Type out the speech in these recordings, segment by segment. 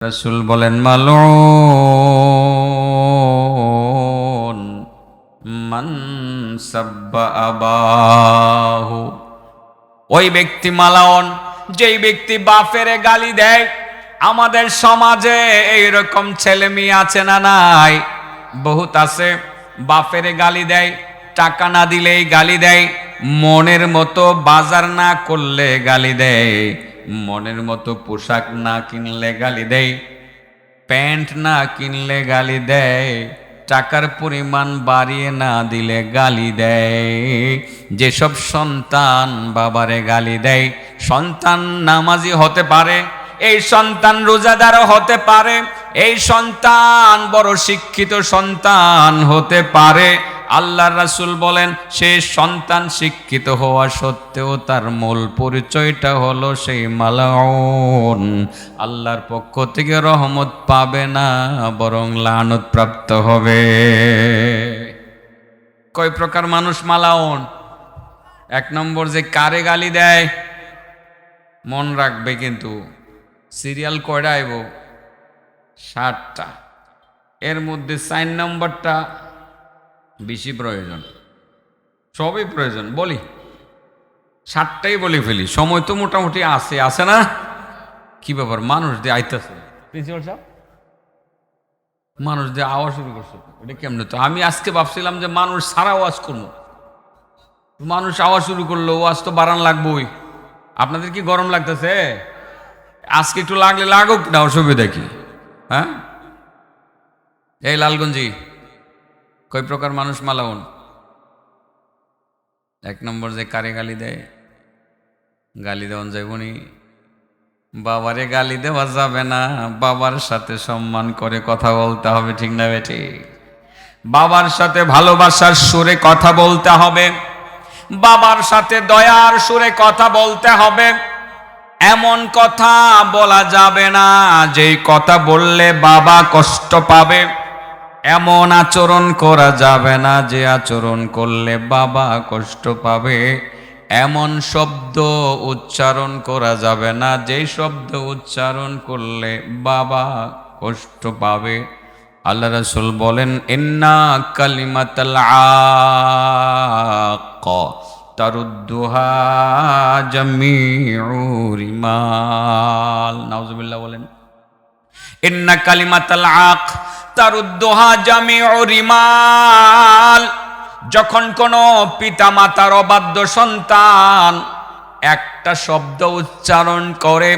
রাসূল বলেন মালউন মান সাব্বা আবাহু। ওই ব্যক্তি মালাউন যেই ব্যক্তি বাপেরে গালি দেয়। আমাদের সমাজে এইরকম ছেলে মেয়ে আছে না নাই? বহুত আছে। বাপেরে গালি দেয়, টাকা না দিলেই গালি দেয়, মনের মতো বাজার না করলে গালি দেয়, মনের মতো পোশাক না কিনলে গালি দেয়, প্যান্ট না কিনলে গালি দেয়, টাকার পরিমাণ বাড়িয়ে না দিলে গালি দেয়। যেসব সন্তান বাবারে গালি দেয়, সন্তান নামাজি হতে পারে, এই সন্তান রোজাদারও হতে পারে, এই সন্তান বড় শিক্ষিত সন্তান হতে পারে। আল্লাহর রাসূল বলেন সেই সন্তান শিক্ষিত হওয়া সত্ত্বেও তার মূল পরিচয়টা হলো সেই মালাউন। আল্লাহর পক্ষ থেকে রহমত পাবে না, বরং লানত প্রাপ্ত হবে। কয় প্রকার মানুষ মালাউন? এক নম্বর, যে কারে গালি দেয়। মন রাখবে কিন্তু সিরিয়াল কয়টা আইব? 7টা। এর মধ্যে 4 নম্বরটা বেশি প্রয়োজন, সবই প্রয়োজন। বলি 7টাই বলে ফেলি, সময় তো মোটামুটি আছে না? কি ব্যাপার, মানুষ দিয়ে আইতেছে প্রিন্সিপাল সাহেব, মানুষ দিয়ে আওয়াজ শুরু করছে, এটা কেমনে? তো আমি আজকে ভাবছিলাম যে মানুষ সারা ওয়াজ করবো, মানুষ আওয়াজ শুরু করলো, ওয়াজ তো বাড়ান লাগবোই। আপনাদের কি গরম লাগতেছে? আজকে একটু লাগলে লাগুক না, অসুবিধা কি? হ্যাঁ, এই লালগঞ্জি কয় প্রকার মানুষ মালাউন? এক নম্বর, যে কারে গালি দেয়। গালি দেওয়ান যাইবনি, বাবারে গালি দেওয়া যাবে না, বাবার সাথে সম্মান করে কথা বলতে হবে, ঠিক না বেটি? বাবার সাথে ভালোবাসার সুরে কথা বলতে হবে, বাবার সাথে দয়ার সুরে কথা বলতে হবে। এমন কথা বলা যাবে না যেই কথা বললে বাবা কষ্ট পাবে, এমন আচরণ করা যাবে না যে আচরণ করলে বাবা কষ্ট পাবে, এমন শব্দ উচ্চারণ করা যাবে না যেই শব্দ উচ্চারণ করলে বাবা কষ্ট পাবে। আল্লাহ রাসূল বলেন ইন্না কালিমাতাল আক তারুদ্দুহা জামিউ রিমাল। নাউজুবিল্লাহ বলেন। ইন্না কালিমাতাল আক তারুদ্দুহা জামিউ রিমাল। যখন কোনো পিতা মাতার অবাধ্য সন্তান একটা শব্দ উচ্চারণ করে,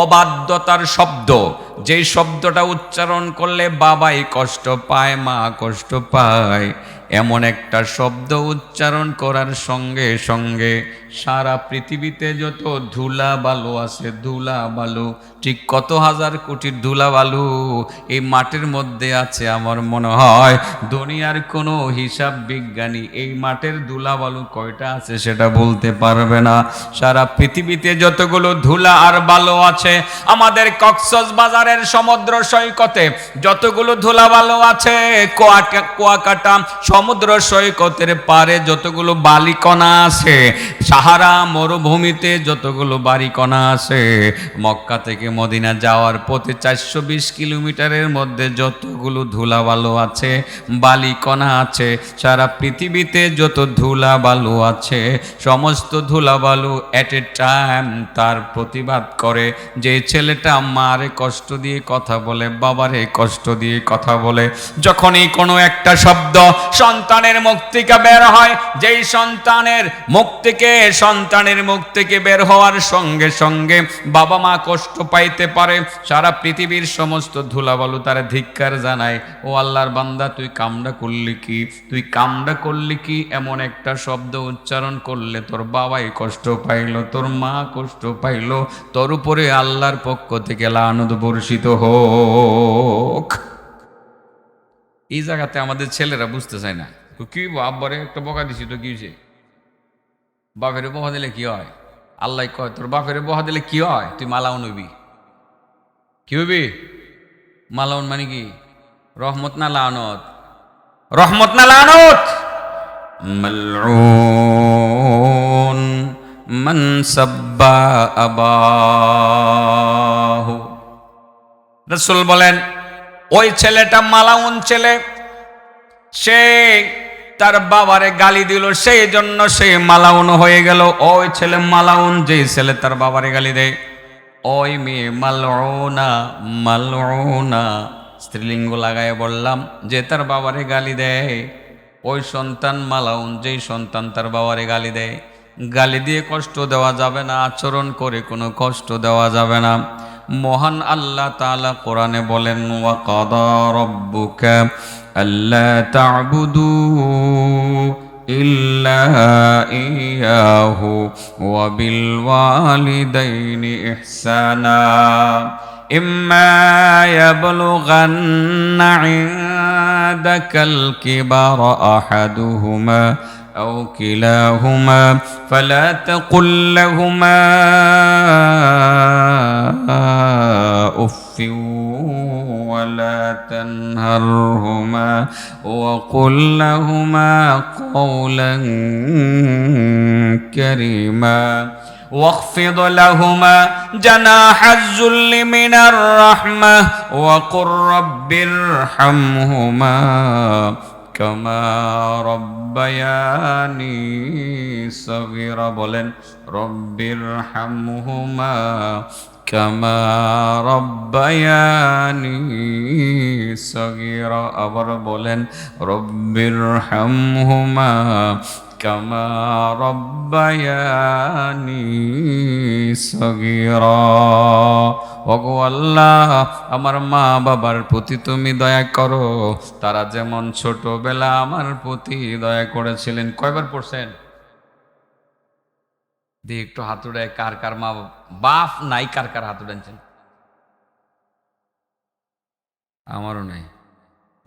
অবাধ্যতার শব্দ, যেই শব্দটা উচ্চারণ করলে বাবাই কষ্ট পায়, মা কষ্ট পায়, এমন একটা শব্দ উচ্চারণ করার সঙ্গে সঙ্গে সারা পৃথিবীতে যত ধুলা বালু আছে, ধুলা বালু, ঠিক কত হাজার কোটির ধুলা বালু এই মাটির মধ্যে আছে, আমার মনে হয় দুনিয়ার কোনো হিসাব বিজ্ঞানী এই মাটির ধুলা বালু কয়টা আছে সেটা বলতে পারবে না। সারা পৃথিবীতে যতগুলো ধুলা আর বালু আছে, আমাদের কক্সবাজারের সমুদ্র সৈকতে যতগুলো ধুলা বালু আছে, কুয়াকাটা সমুদ্র সৈকতের পারে যতগুলো বালিকণা আছে, সাহারা মরুভূমিতে যতগুলো বালিকণা আছে, মক্কা থেকে মদিনা যাওয়ার পথে 420 কিলোমিটারের মধ্যে যতগুলো ধুলা বালু আছে, বালিকণা আছে, সারা পৃথিবীতে যত ধুলা বালু আছে, সমস্ত ধুলা বালু এট এ টাইম তার প্রতিবাদ করে। যে ছেলেটা মারে কষ্ট দিয়ে কথা বলে, বাবারে কষ্ট দিয়ে কথা বলে, যখনই কোনো একটা শব্দ সন্তানের মুখ থেকে বের হয়, যেই সন্তানের মুখ থেকে বের হওয়ার সঙ্গে সঙ্গে বাবা মা কষ্ট পাইতে পারে, সারা পৃথিবীর সমস্ত ধুলাবালু তারা ধিক্কার জানায়, ও আল্লাহর বান্দা তুই কামড়া করলি কি, তুই কামড়া করলি কি? এমন একটা শব্দ উচ্চারণ করলে তোর বাবাই কষ্ট পাইল, তোর মা কষ্ট পাইল, তোর উপরে আল্লাহর পক্ষ থেকে লানত বর্ষিত হোক। এই জায়গাতে আমাদের ছেলেরা বুঝতে চায় না। কি আব্বারে একটা বকা দিছি তো কি হয়েছে? বাপেরে বকা দিলে কি হয়? আল্লাহ কয় তোর বাপেরে বকা দিলে কি হয়? তুই মালাউন হইবি। কি হইবি? মালাউন মানে কি? রহমত না লানত? রহমত না লানত? মালউন মান সাব্বা আবাহু। রাসূল বলেন ওই ছেলেটা মালাউন ছেলে, সে তার বাবারে গালি দিল, সেই জন্য সে মালাউন হয়ে গেল। ওই ছেলে মালাউন, যে ছেলে তার বাবারে গালি দেয়। ওই মেয়ে মালউনা, মালউনা স্ত্রীলিঙ্গ লাগায় বললাম, যে তার বাবারে গালি দেয়। ওই সন্তান মালাউন, যেই সন্তান তার বাবারে গালি দেয়। গালি দিয়ে কষ্ট দেওয়া যাবে না, আচরণ করে কোনো কষ্ট দেওয়া যাবে না। মহান আল্লাহ তাআলা কোরআনে বলেন, ওয়া কাদা রাব্বুকা আল্লা তা'বুদু ইল্লা ইয়াহু ওয়া বিল ওয়ালিদাইনি ইহসানা ইম্মা ইয়াবলুগান্না ইনদাকাল কিবারা আহাদুহুমা أو كلاهما فلا تقل لهما أف ولا تنهرهما وقل لهما قولا كريما واخفض لهما جناح الذل من الرحمة وقل رب ارحمهما كما ربياني صغيرا বলেন রব্বির হামহুমা কামা রব্বায়ানি সগীরা। আবার বলেন রব্বির হামহুমা কামা রব্বায়ানি সগীরা। ওগো আল্লাহ, আমার মা বাবার প্রতি তুমি দয়া করো, তারা যেমন ছোটবেলা আমার প্রতি দয়া করেছিলেন। কয়বার পড়ছেন দিয়ে একটু হাত উড়ায়? কার কার মা বাপ নাই? কার কার হাত উড়াচ্ছেন? আমারও নাই,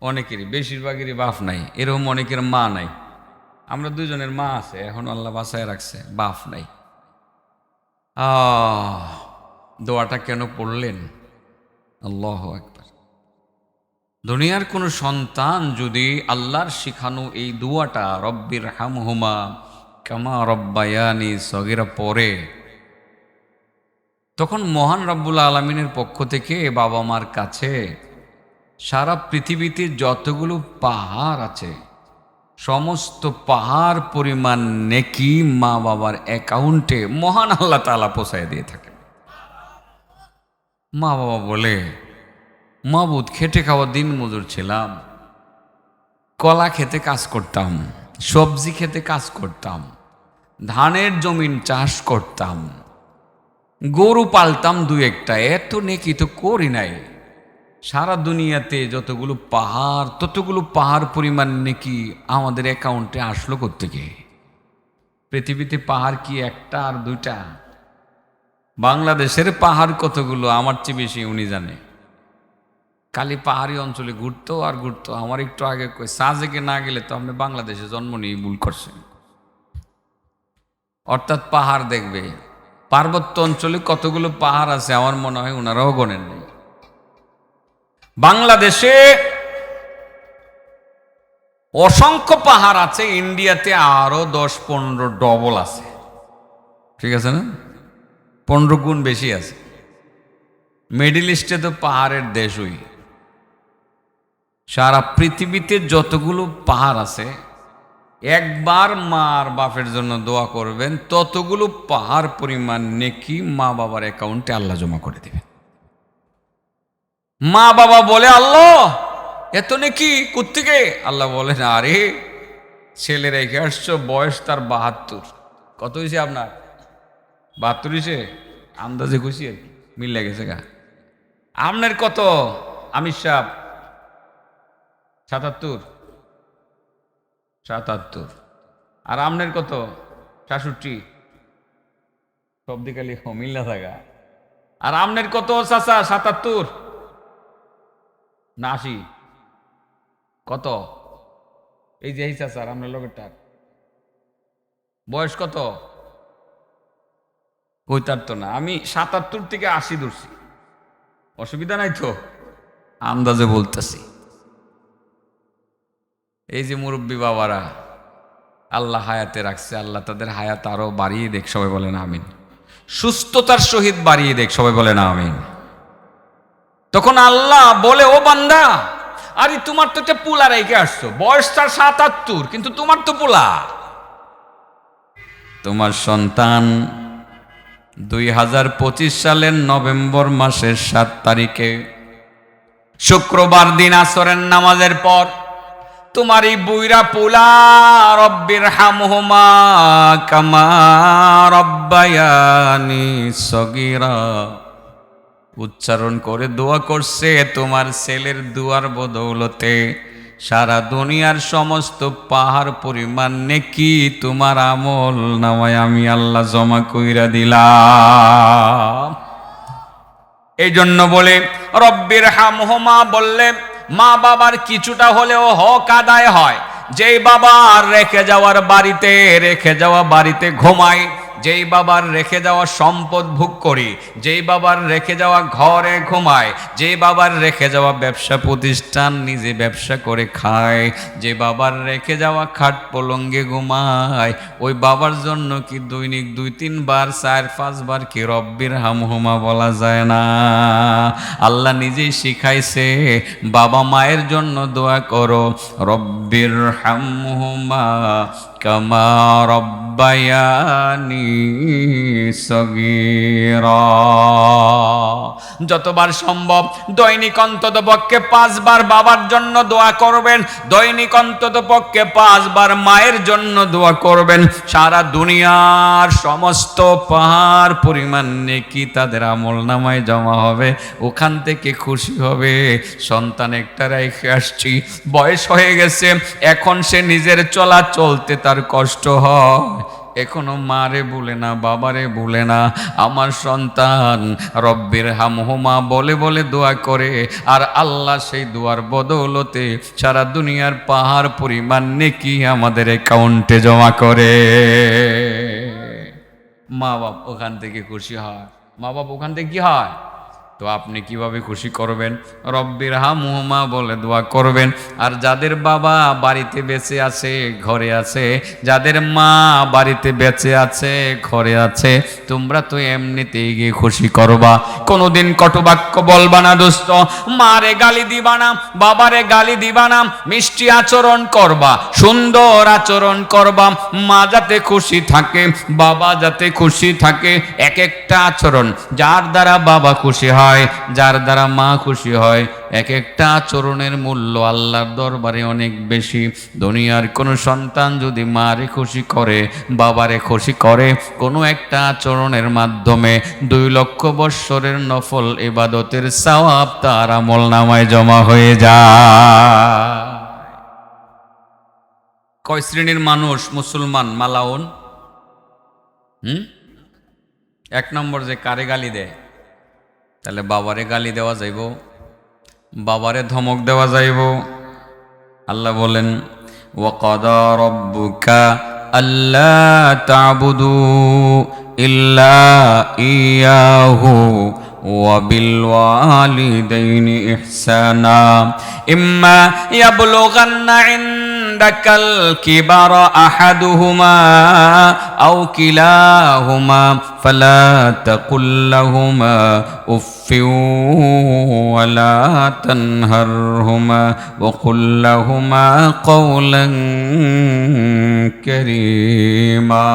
অনেকেরই, বেশিরভাগেরই বাপ নাই। এরকম অনেকের মা নাই। আমরা দুজনের মা আছে, এখন আল্লাহ বাঁচায় রাখছে, বাপ নাই। দোয়াটা কেন পড়লেন? আল্লাহু আকবার। দুনিয়ার কোনো সন্তান যদি আল্লাহর শিখানো এই দোয়াটা রব্বির হামহুমা কামা রব্বায়ানি সগীরা পড়ে, তখন মহান রব্বুল আলামিনের পক্ষ থেকে বাবা মার কাছে সারা পৃথিবীতে যতগুলো পাহাড় আছে, সমস্ত পাহাড় পরিমাণ নেকি মা বাবার অ্যাকাউন্টে মহান আল্লাহ তাআলা পৌঁছায় দিয়ে থাকেন। মা বাবা বলে, মাবুদ, খেটে খাওয়া দিন মজুর ছিলাম, কলা খেতে কাজ করতাম, সবজি খেতে কাজ করতাম, ধানের জমিন চাষ করতাম, গরু পালতাম দু একটা, এত নেকি তো করি নাই। সারা দুনিয়াতে যতগুলো পাহাড়, ততগুলো পাহাড় পরিমাণ নেকি আমাদের অ্যাকাউন্টে আসলো কোত্থেকে? পৃথিবীতে পাহাড় কি একটা আর দুইটা? বাংলাদেশের পাহাড় কতগুলো, আমার চেয়ে বেশি উনি জানে। খালি পাহাড়ি অঞ্চলে ঘুরতো আর ঘুরতো। আমার একটু আগে কই সাজেকে না গেলে তো আপনি বাংলাদেশে জন্ম নিয়ে ভুল করছেন। অর্থাৎ পাহাড় দেখবে, পার্বত্য অঞ্চলে কতগুলো পাহাড় আছে আমার মনে হয় ওনারাও গণেন নেই। বাংলাদেশে অসংখ্য পাহাড় আছে, ইন্ডিয়াতে আরো 10-15 ডবল আছে। ঠিক আছে না? 15 গুণ বেশি আছে। মিডল ইস্টে তো পাহাড়ের দেশই। সারা পৃথিবীতে যতগুলো পাহাড় আছে, একবার মা আর বাপের জন্য দোয়া করবেন, ততগুলো পাহাড় পরিমাণ নেকি মা বাবার অ্যাকাউন্টে আল্লাহ জমা করে দেবে। মা বাবা বলে, আল্লাহ এত নেকি কোত্থেকে? আল্লাহ বলেন, আরে ছেলে রেখে আসছো, বয়স তার 72। কত হয়েছে আপনার? 72 হয়েছে? আন্দাজে খুশি আর কি, মিল লেগেছে গা। আপনার কত আমির সাহেব? 77। আর আপনার কত? 66। সব দিকে মিল না থাকা। আর আপনার কত চাচা? 77 না 80? কত? এই যে এই চাচার, আপনার লোকেরটার বয়স কত? কইতার তো না, আমি 77 থেকে 80 ধরছি। অসুবিধা নাই তো, আন্দাজে বলতেছি। এই যে মুরব্বী বাবারা আল্লাহ হায়াতে রাখছে, আল্লাহ তাদের হায়াত আরো বাড়িয়ে দেখ, সবাই বলেন আমিন। সুস্থতার সহিত বাড়িয়ে দেখ, সবাই বলেন আমিন। তখন আল্লাহ বলে, ও বান্দা, আরে তোমার তো একটা পোলা রেখে আসছো, বয়স তার ৭৭, কিন্তু তোমার তো পোলা। তোমার সন্তান 2025 সালের নভেম্বর মাসের 7 তারিখে শুক্রবার দিন আসরের নামাজের পর তোমার এই বুইরা পোলা রব্বির হামহুমা কামা রব্বায়ানি সগীরা উচ্চারণ করে দোয়া করছে। তোমার ছেলের দুয়ার বদৌলতে সারা দুনিয়ার সমস্ত পাহাড় পরিমাণ নেকি তোমার আমল নামায় আমি আল্লাহ জমা কইরা দিলাম। এই জন্য বলে রব্বির হামহুমা বললে মা বাবার কিছুটা হলেও হক আদায় হয়। যেই বাবার রেখে যাওয়া বাড়িতে ঘুমাই, যেই বাবার রেখে যাওয়া সম্পদ ভোগ করি, যেই বাবার রেখে যাওয়া ঘরে ঘুমায়, যেই বাবার রেখে যাওয়া ব্যবসা প্রতিষ্ঠান নিজে ব্যবসা করে খায়, যে বাবার রেখে যাওয়া খাট পলঙ্গে ঘুমায়, ওই বাবার জন্য কি দৈনিক 2-3 বার 4-5 বার কি রব্বির হামহুমা বলা যায় না? আল্লাহ নিজেই শিখাইছে, বাবা মায়ের জন্য দোয়া করো, রব্বির হামহুমা কামা রব্বায়ানি সগীরা। যতবার সম্ভব দৈনিক অন্তত পক্ষে 5 বার বাবার জন্য দোয়া করবেন, দৈনিক অন্তত পক্ষে 5 বার মায়ের জন্য দোয়া করবেন। সারা দুনিয়ার সমস্ত পাহাড় পরিমাণ নেকি তাদের আমল নামায় জমা হবে। ওখান থেকে খুশি হবে, সন্তান একটা রেখে আসছি, বয়স হয়ে গেছে, এখন সে নিজের চলতে তার কষ্ট হয়, এখনো মারে বলে না, বাবারে বলে না। আমার সন্তান রব্বির হামহুমা বলে বলে দোয়া করে, আর আল্লাহ সেই দোয়ার বদৌলতে সারা দুনিয়ার পাহাড় পরিমাণ নেকি আমাদের অ্যাকাউন্টে জমা করে। মা বাপ ওখান থেকে খুশি হয়, মা বাপ ওখান থেকে কি হয়? তো আপনি কিভাবে খুশি করবেন? রব্বির হামহুমা বলে দোয়া করবেন। আর যাদের বাবা বাড়িতে বেঁচে আছে, ঘরে আছে, যাদের মা বাড়িতে বেঁচে আছে, ঘরে আছে, তোমরা তো এমনিতেই গিয়ে খুশি করবা, কোনোদিন কটুবাক্য বলবা না দোস্ত, মারে গালি দিবা না, বাবারে গালি দিবা না, মিষ্টি আচরণ করবা, সুন্দর আচরণ করবা, মা যাতে খুশি থাকে, বাবা যাতে খুশি থাকে। এক একটা আচরণ যার দ্বারা বাবা খুশি হয়, যার দ্বারা মা খুশি হয়, এক একটা আচরণের মূল্য আল্লাহর দরবারে অনেক বেশি। দুনিয়ার কোন সন্তান যদি মারে খুশি করে, বাবারে খুশি করে, কোনো একটা আচরণের মাধ্যমে 2 লক্ষ বৎসরের নফল ইবাদতের সওয়াব তার আমল নামায় জমা হয়ে যায়। কয় শ্রেণীর মানুষ মুসলমান মালাউন? 1 নম্বর যে কারে গালি দেয়, তাহলে বাবারে গালি দেওয়া যাইব, বাবারে ধমক দেওয়া যাইব। আল্লাহ বলেন, ওয়াকাদা রাব্বুকা আল্লা তা'বুদু ইল্লা ইয়াহু ওয়া বিল ওয়ালিদাইনি ইহসানা ইম্মা ইয়াবলুগান্না ইনদাকাল কিবারা আহাদুহুমা আও কিলাহুমা ফালা তাকুল লাহুমা উফফিন ওয়া লা তানহারহুমা ওয়া কুল লাহুমা কওলান কারীমা।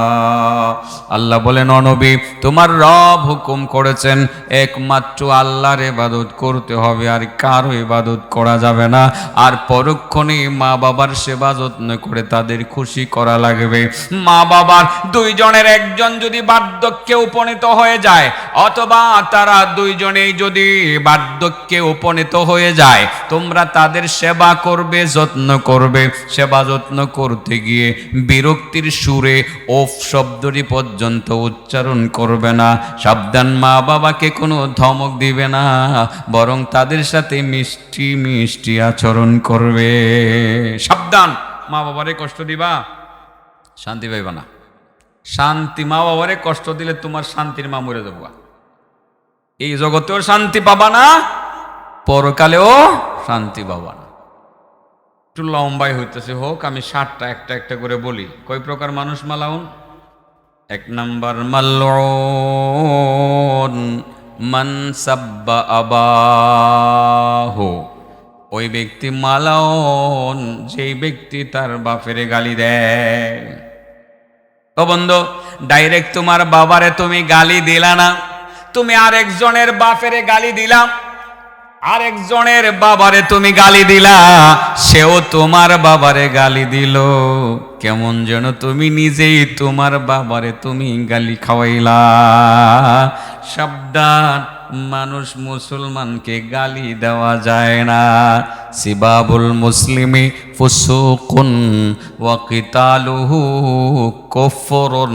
আল্লাহ বলেন, ও নবী, তোমার রব হুকুম করেছেন একমাত্র আল্লাহর ইবাদত করতে হবে, আর কারো ইবাদত করা যাবে না। আর পরক্ষণে মা বাবার সেবা যত্ন করে তাদের খুশি করা লাগবে। মা বাবার 2 জনের একজন যদি বার্ধক্যে উপনীত হয়ে যায়, অথবা তারা 2 জনেই যদি বার্ধক্যে উপনীত হয়ে যায়, তোমরা তাদের সেবা করবে, যত্ন করবে। সেবা যত্ন করতে গিয়ে বিরক্তির সুরে ওফ শব্দটি পর্যন্ত উচ্চারণ করবে না। সাবধান, মা বাবাকে কোনো ধমক দিবে না, বরং তাদের সাথে মিষ্টি মিষ্টি আচরণ করবে। সাবধান, মা বাবারে কষ্ট দিবা, শান্তি পাইবা না। শান্তি, মা বাবারে কষ্ট দিলে তোমার শান্তির মা মরে যাবো। এই জগতেও শান্তি পাবা না, পরকালেও শান্তি পাবা না। একটু লম্বাই হইতেছে, হোক, আমি 7টা একটা একটা করে বলি। কয় প্রকার মানুষ মালাউন? 1 নাম্বার মালউন মান সাব্বা আবাহু, ওই ব্যক্তি মালাউন যেই ব্যক্তি তার বাপের গালি দেয়। ও বন্ধু, ডাইরেক্ট তোমার বাবারে তুমি গালি দিলা না, তুমি আরেকজনের বাপেরে গালি দিলা, আরেকজনের বাবারে তুমি গালি দিলা, সেও তোমার বাবারে গালি দিল, কেমন যেন তুমি নিজেই তোমার বাবারে তুমি গালি খাওয়াইলা। সাবধান, মানুষ মুসলমানকে গালি দেওয়া যায় না। সিবাবুল মুসলিমি ফুসুকুন ওয়া কিতালুহু কুফরুন,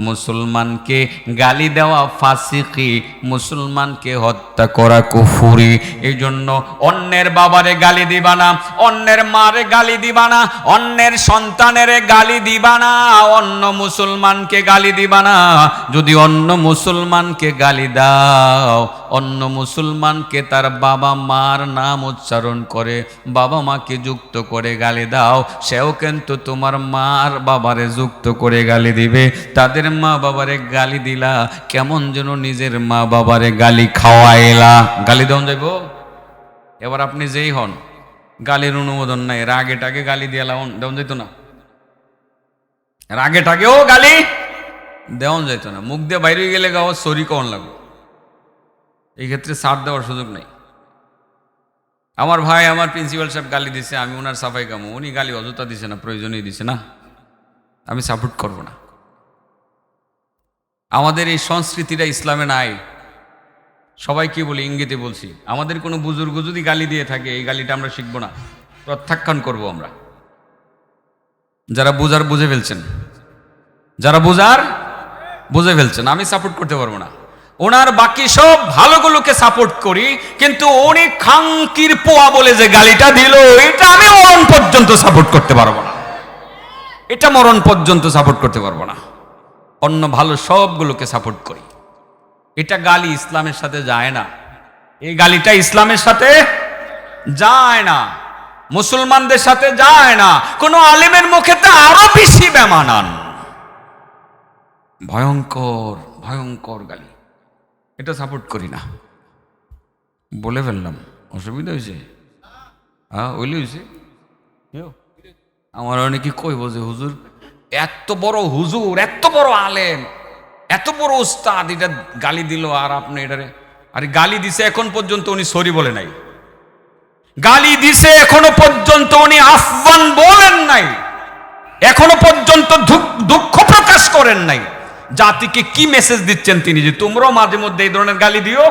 মুসলমানকে গালি দেওয়া ফাসিকি, মুসলমানকে হত্যা করা কুফরি। এই জন্য অন্যের বাবারে গালি দিবা না, অন্যের মারে গালি দিবা না, অন্যের সন্তানের গালি দিবা না, অন্য মুসলমানকে গালি দিবা না। যদি অন্য মুসলমানকে গালি দাও, অন্য মুসলমানকে তার বাবা মার নাম উচ্চারণ করে বাবা মাকে যুক্ত করে গালি দাও, সেও কিন্তু তোমার মার বাবারে যুক্ত করে গালি দিবে। তাদের মা বাবারে গালি দিলা, কেমন যেন নিজের মা বাবারে গালি খাওয়াইলা। গালি দেওয়া যাইব? এবার আপনি যেই হন, গালির অনুমোদন নাই, রাগেটাকে গালি দিয়ে দেওয়া যেত না, রাগেটাকেও গালি দেওয়া যেত না। মুখ দিয়ে বাইরে গেলে গাও সরি কন লাগবে, এই ক্ষেত্রে ছাড় দেওয়ার সুযোগ নেই। আমার ভাই আমার প্রিন্সিপাল সাহেব গালি দিছে, আমি ওনার সাফাই কামো, উনি গালি অযথা দিছে না, প্রয়োজনেই দিছে না, আমি সাপোর্ট করব না। আমাদের এই সংস্কৃতিটা ইসলামে নাই। সবাই কি বলি, ইঙ্গিতে বলছি, আমাদের কোনো বুজুর্গ যদি গালি দিয়ে থাকে, এই গালিটা আমরা শিখব না, প্রত্যাখ্যান করব আমরা। যারা বুঝার বুঝে ফেলছেন, যারা বুঝার বুঝে ফেলছেন, আমি সাপোর্ট করতে পারবো না। ওনার বাকি সব ভালোগুলোকে সাপোর্ট করি, কিন্তু উনি খাঙ্কির পোয়া বলে যে গালিটা দিল, এটা আমি মরণ পর্যন্ত সাপোর্ট করতে পারবো না, এটা মরণ পর্যন্ত সাপোর্ট করতে পারবো না। অন্য ভালো সবগুলোকে সাপোর্ট করি। এটা গালি ইসলামের সাথে যায় না, এই গালিটা ইসলামের সাথে যায় না, মুসলমানদের সাথে যায় না। কোন আলেমের মুখেতে আরো বেশি বেমানান, ভয়ঙ্কর ভয়ঙ্কর গালি, এটা সাপোর্ট করি না। বলে ফেললাম, অসুবিধা হয়েছে? হ্যাঁ ওইলে হয়েছে। আমার অনেকে কইব যে হুজুর এত বড় হুজুর, এত বড় আলেম, এত বড় উস্তাদ, এটা গালি দিল, আর আপনি এটারে, আরে গালি দিছে এখন পর্যন্ত উনি সরি বলে নাই, গালি দিছে এখনো পর্যন্ত উনি আহ্বান বলেন নাই, এখনো পর্যন্ত দুঃখ প্রকাশ করেন নাই। জাতিকে কি মেসেজ দিচ্ছেন তিনি, যে তোমরাও মাঝে মধ্যে এই ধরনের গালি দিও?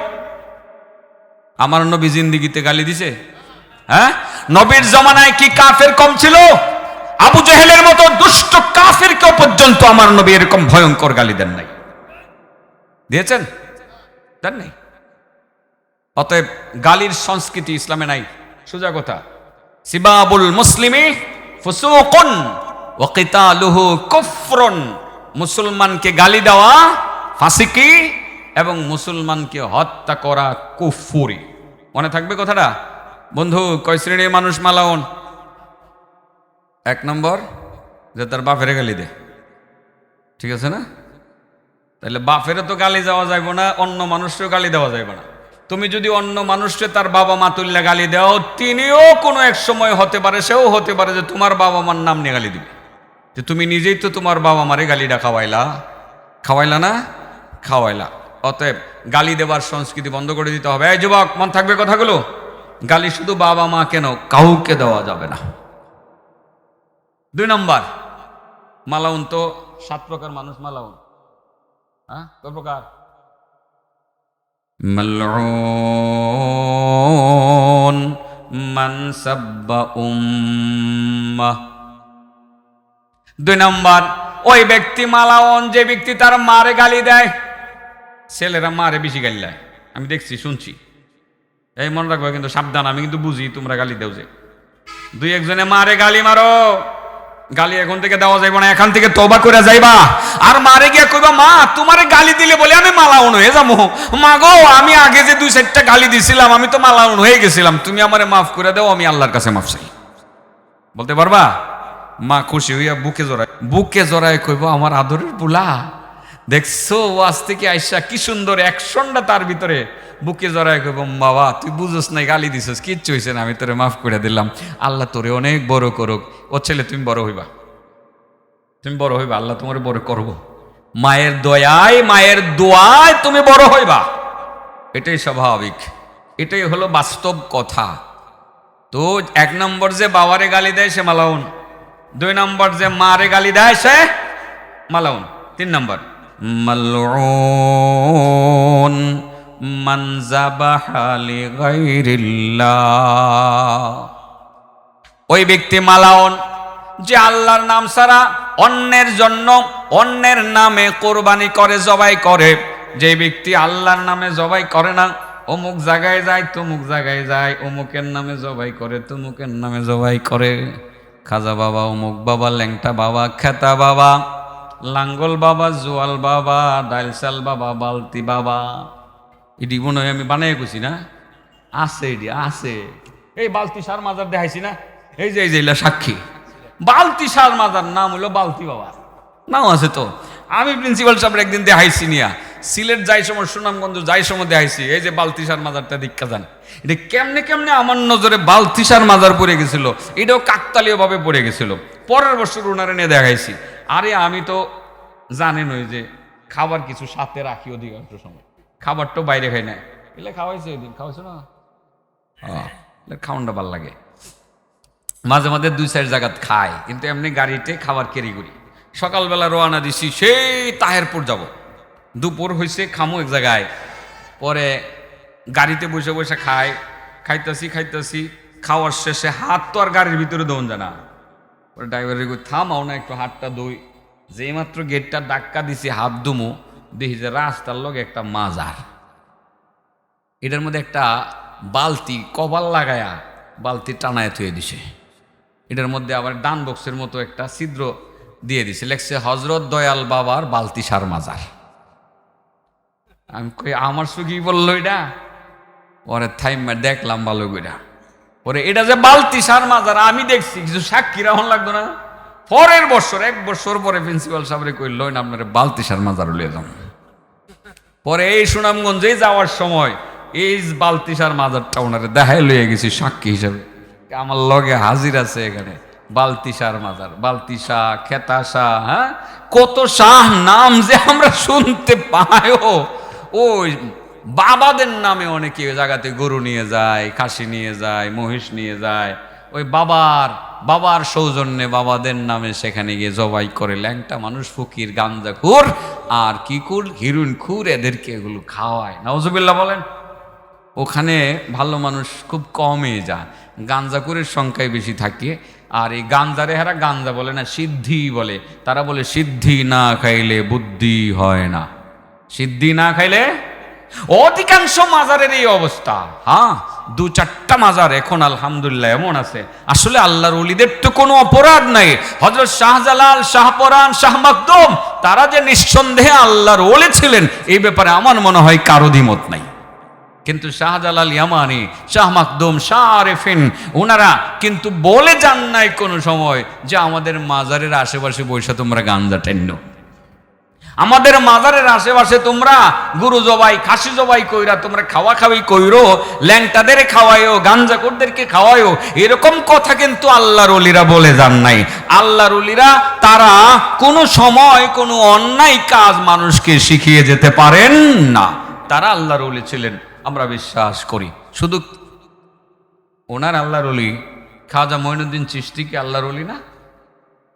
আমার নবী জিন্দিগিতে গালি দিছে? হ্যাঁ, নবীর জমানায় কি কাফের কম ছিল? আবু জেহেলের মতো দুষ্ট কাফেরকেও পর্যন্ত আমার নবী এরকম ভয়ঙ্কর গালি দেন নাই, দিয়েছেন? দেন নাই। অতএব গালির সংস্কৃতি ইসলামে নাই, সোজা কথা। সিবাবুল মুসলিমি ফুসুকুন ওয়া কিতালুহু কুফরুন, মুসলমানকে গালি দেওয়া ফাসিকি এবং মুসলমানকে হত্যা করা কুফরি। মনে থাকবে কথাটা? বন্ধু, কয় শ্রেণীর মানুষ মালাউন? এক নম্বর, যে তার বাপেরে গালি দেয়, ঠিক আছে না? তাহলে বাপেরে তো গালি দেওয়া যাইব না, অন্য মানুষকেও গালি দেওয়া যাইব না। তুমি যদি অন্য মানুষকে তার বাবা মা তুল্যা গালি দাও, তিনিও কোনো এক সময় হতে পারে, সেও হতে পারে যে তোমার বাবা মার নাম নিয়ে গালি দিবে, যে তুমি নিজেই তো তোমার বাবা মারে গালিটা খাওয়াইলা, খাওয়াইলা না? খাওয়াইলা। অতএব গালি দেওয়ার সংস্কৃতি বন্ধ করে দিতে হবে। এই যুবক, মন থাকবে কথাগুলো? গালি শুধু বাবা মা কেন, কাউকে দেওয়া যাবে না। 2 নম্বর, মালাউন তো 7 প্রকার মানুষ মালাউন। হ্যাঁ, কয় প্রকার? মালউন মান সাব্বা উম্মাহ। 2 নম্বর, ওই ব্যক্তি মালাউন যে ব্যক্তি তার মারে গালি দেয়। ছেলেরা মারে বেশি গালি দেয়, আমি দেখছি, শুনছি। এই মনে রাখবো কিন্তু, সাবধান, আমি কিন্তু বুঝি তোমরা গালি দেও যে 2-1 জনে মারে গালি মারো, গালি এখন থেকে দেওয়া যাইব না, এখান থেকে তওবা করে যাইবা। আর মারে গিয়া কইবা, মা তোমারে গালি দিলে বলে আমি মালাউন হয়ে যাবো, মা গো আমি আগে যে 2-4টা গালি দিছিলাম, আমি তো মালাউন হয়ে গেছিলাম, তুমি আমারে মাফ করে দাও, আমি আল্লাহর কাছে মাফ চাই। বলতে পারবা? মা খুশি হইয়া বুকে জড়ায় কইব, আমার আদরের বুলা, দেখছো ওয়াজ থেকে আইসা কি সুন্দর অ্যাকশনটা তার ভিতরে, বুকে জড়ায় কইব বাবা তুই বুঝোস নাই, গালি দিছস, কিচ্ছু হইছে না, আমি তোরে মাফ করে দিলাম, আল্লাহ তোরে অনেক বড় করুক। ও ছেলে তুমি বড় হইবা, তুমি বড় হইবা, আল্লাহ তোমার বড় করব, মায়ের দয়ায় মায়ের দোয়ায় তুমি বড় হইবা। এটাই স্বাভাবিক, এটাই হলো বাস্তব কথা। তো এক নম্বর যে বাবারে গালি দেয় সে মালাউন, দুই নম্বর যে মারে গালি দেয় সে মালাউন, তিন নম্বর মালউন মান যাবাহা লিগাইরিল্লাহ। ওই ব্যক্তি মালাউন যে আল্লাহর নাম ছাড়া অন্যের জন্য অন্যের নামে কোরবানি করে, জবাই করে। যে ব্যক্তি আল্লাহর নামে জবাই করে না, অমুক জায়গায় যায় তমুক জায়গায় যায়, অমুকের নামে জবাই করে তমুকের নামে জবাই করে, খাজা বাবা, অমুক বাবা, ল্যাংটা বাবা, খেতা বাবা, লাঙ্গল বাবা, জোয়াল বাবা, ডাইলসাল বাবা, বালতি বাবা। এটি মনে হয় আমি বানাই গেছি না, আছে এটি আছে। এই বালতি সার মাজার দেখাইছি না, এই যে সাক্ষী, বালতি সার মাজার নাম হলো বালতি বাবা, নাম আছে তো। আমি প্রিন্সিপাল সাহেব একদিন দেখাইছি নিয়া, সিলেট যাই সময়, সুনামগঞ্জ যাই সময় দেখাইছি, এই যে বালতিসার মাজারটা দীক্ষা যান। এটা কেমনে কেমনে আমার নজরে বালতিসার মাজার পড়ে গেছিল, এটাও কাকতালীয় ভাবে পড়ে গেছিল। পরের বছর ওনারে নিয়ে দেখাইছি। আরে আমি তো জানেন ওই যে খাবার কিছু সাথে রাখি অধিকাংশ সময়, খাবার তো বাইরে খাই না, এলে খাওয়াইছে ওই দিন, খাওয়াইছো না, খাওয়ানটা ভাল লাগে। মাঝে মাঝে দুই চার জায়গাত খাই, কিন্তু এমনি গাড়িতে খাবার ক্যারি করি। সকালবেলা রওনা দিছি, সেই তাহেরপুর যাব, দুপুর হয়েছে খামো এক জায়গায়, পরে গাড়িতে বসে বসে খাইতেছি, খাওয়ার শেষে হাত তো আর গাড়ির ভিতরে দৌন যায় না। পরে ড্রাইভারের থামাও না, একটু হাতটা দই, যেই মাত্র গেটটা ধাক্কা দিছি, হাত দুমো, দেখি যে রাস্তার লগে একটা মাজার, এটার মধ্যে একটা বালতি কপাল লাগায়া বালতি টানায় থুয়ে দিছে। এটার মধ্যে আবার ডান বক্সের মতো একটা ছিদ্র দিয়ে দিছে, লেখছে হজরত দয়াল বাবার বালতি সার মাজার। আমি কই আমার সুখী বললো এটা, পরে থাইমা দেখলাম ভালো কইরা, পরে এটা যে বালতি সার মাজার আমি দেখছি, কিছু সাক্ষী রাহন লাগতো না। পরের বছর, এক বছর পরে প্রিন্সিপাল সাহেবরে কইল না আপনার বালতি সার মাজার লইয়া যান। পরে এই সুনামগঞ্জে যাওয়ার সময় এই বালতি সার মাজারটা ওনারে দেখাই লইয়া গেছি সাক্ষী হিসাবে, আমার লগে হাজির আছে এখানে। বালতি সার মাজার, বালতি শাহ, খেতা শাহ, হ্যাঁ কত শাহ নাম যে আমরা শুনতে পাই। ওই বাবাদের নামে অনেকে জায়গাতে গরু নিয়ে যায়, খাসি নিয়ে যায়, মহিষ নিয়ে যায়, ওই বাবার সৌজন্যে বাবাদের নামে সেখানে গিয়ে জবাই করে। ল্যাংটা মানুষ, ফকির, গাঞ্জা খুর আর কি খুর, হিরোইন খুর, এদেরকে এগুলো খাওয়ায়। নাউজুবিল্লাহ বলেন। ওখানে ভালো মানুষ খুব কমই যায়, গাঞ্জাকুরের সংখ্যায় বেশি থাকে। আর এই গাঞ্জারে হারা গাঞ্জা বলে না, সিদ্ধি বলে। তারা বলে সিদ্ধি না খাইলে বুদ্ধি হয় না, সিদ্ধি না খাইলে। অধিকাংশ মাজারের এই অবস্থা। হ্যাঁ, দু চারটা মাজার এখন আলহামদুলিল্লাহ এমন আছে, আসলে আল্লাহর ওলিদের তো কোনো অপরাধ নাই। হযরত শাহজালাল, শাহপরান, শাহ মাকদুম, তারা যে নিঃসন্দেহে আল্লাহর ওলি ছিলেন এই ব্যাপারে আমার মনে হয় কারো দ্বিমত নাই। কিন্তু শাহজালাল ইয়ামানি, শাহ মাকদুম, শাহ আরেফিন, ওনারা কিন্তু বলে যান নাই কোনো সময় যে আমাদের মাজারের আশেপাশে বৈশা তোমরা গাঞ্জা টেন্নো, আমাদের মাজারের আশেপাশে তোমরা গরু জবাই, খাসি জবাই কইরা তোমরা খাওয়া খাওয়াই কইরো, ল্যাংটাদের খাওয়াইও, গাঞ্জাখোরদেরকে খাওয়াইও, এরকম কথা কিন্তু আল্লাহর ওলিরা বলে যান নাই। আল্লাহর ওলিরা তারা কোনো সময় কোনো অন্যায় কাজ মানুষকে শিখিয়ে যেতে পারেন না। তারা আল্লাহর ওলি ছিলেন, আমরা বিশ্বাস করি। শুধু ওনার আল্লাহর ওলি খাজা মঈনুদ্দিন চিশতি কি আল্লাহর ওলি না?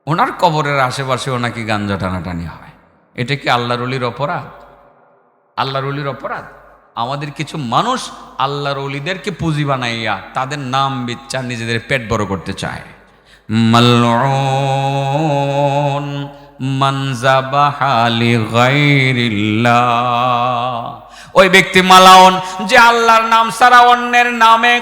ওনার কবরের আশেপাশে ওনাকে গাঞ্জা টানাটানি হয়, এটা কি আল্লাহর ওলির অপরাধ? আল্লাহর ওলির অপরাধ? আমাদের কিছু মানুষ আল্লাহর ওলিদেরকে পুঁজি বানাইয়া তাদের নাম বিচ্ছা নিজেদের পেট বড় করতে চায়। মালউন মান যাবাহা লিগাইরিল্লাহ। ওই ব্যক্তি মালাউন যে আল্লাহর নাম ছাড়া অন্যের নামে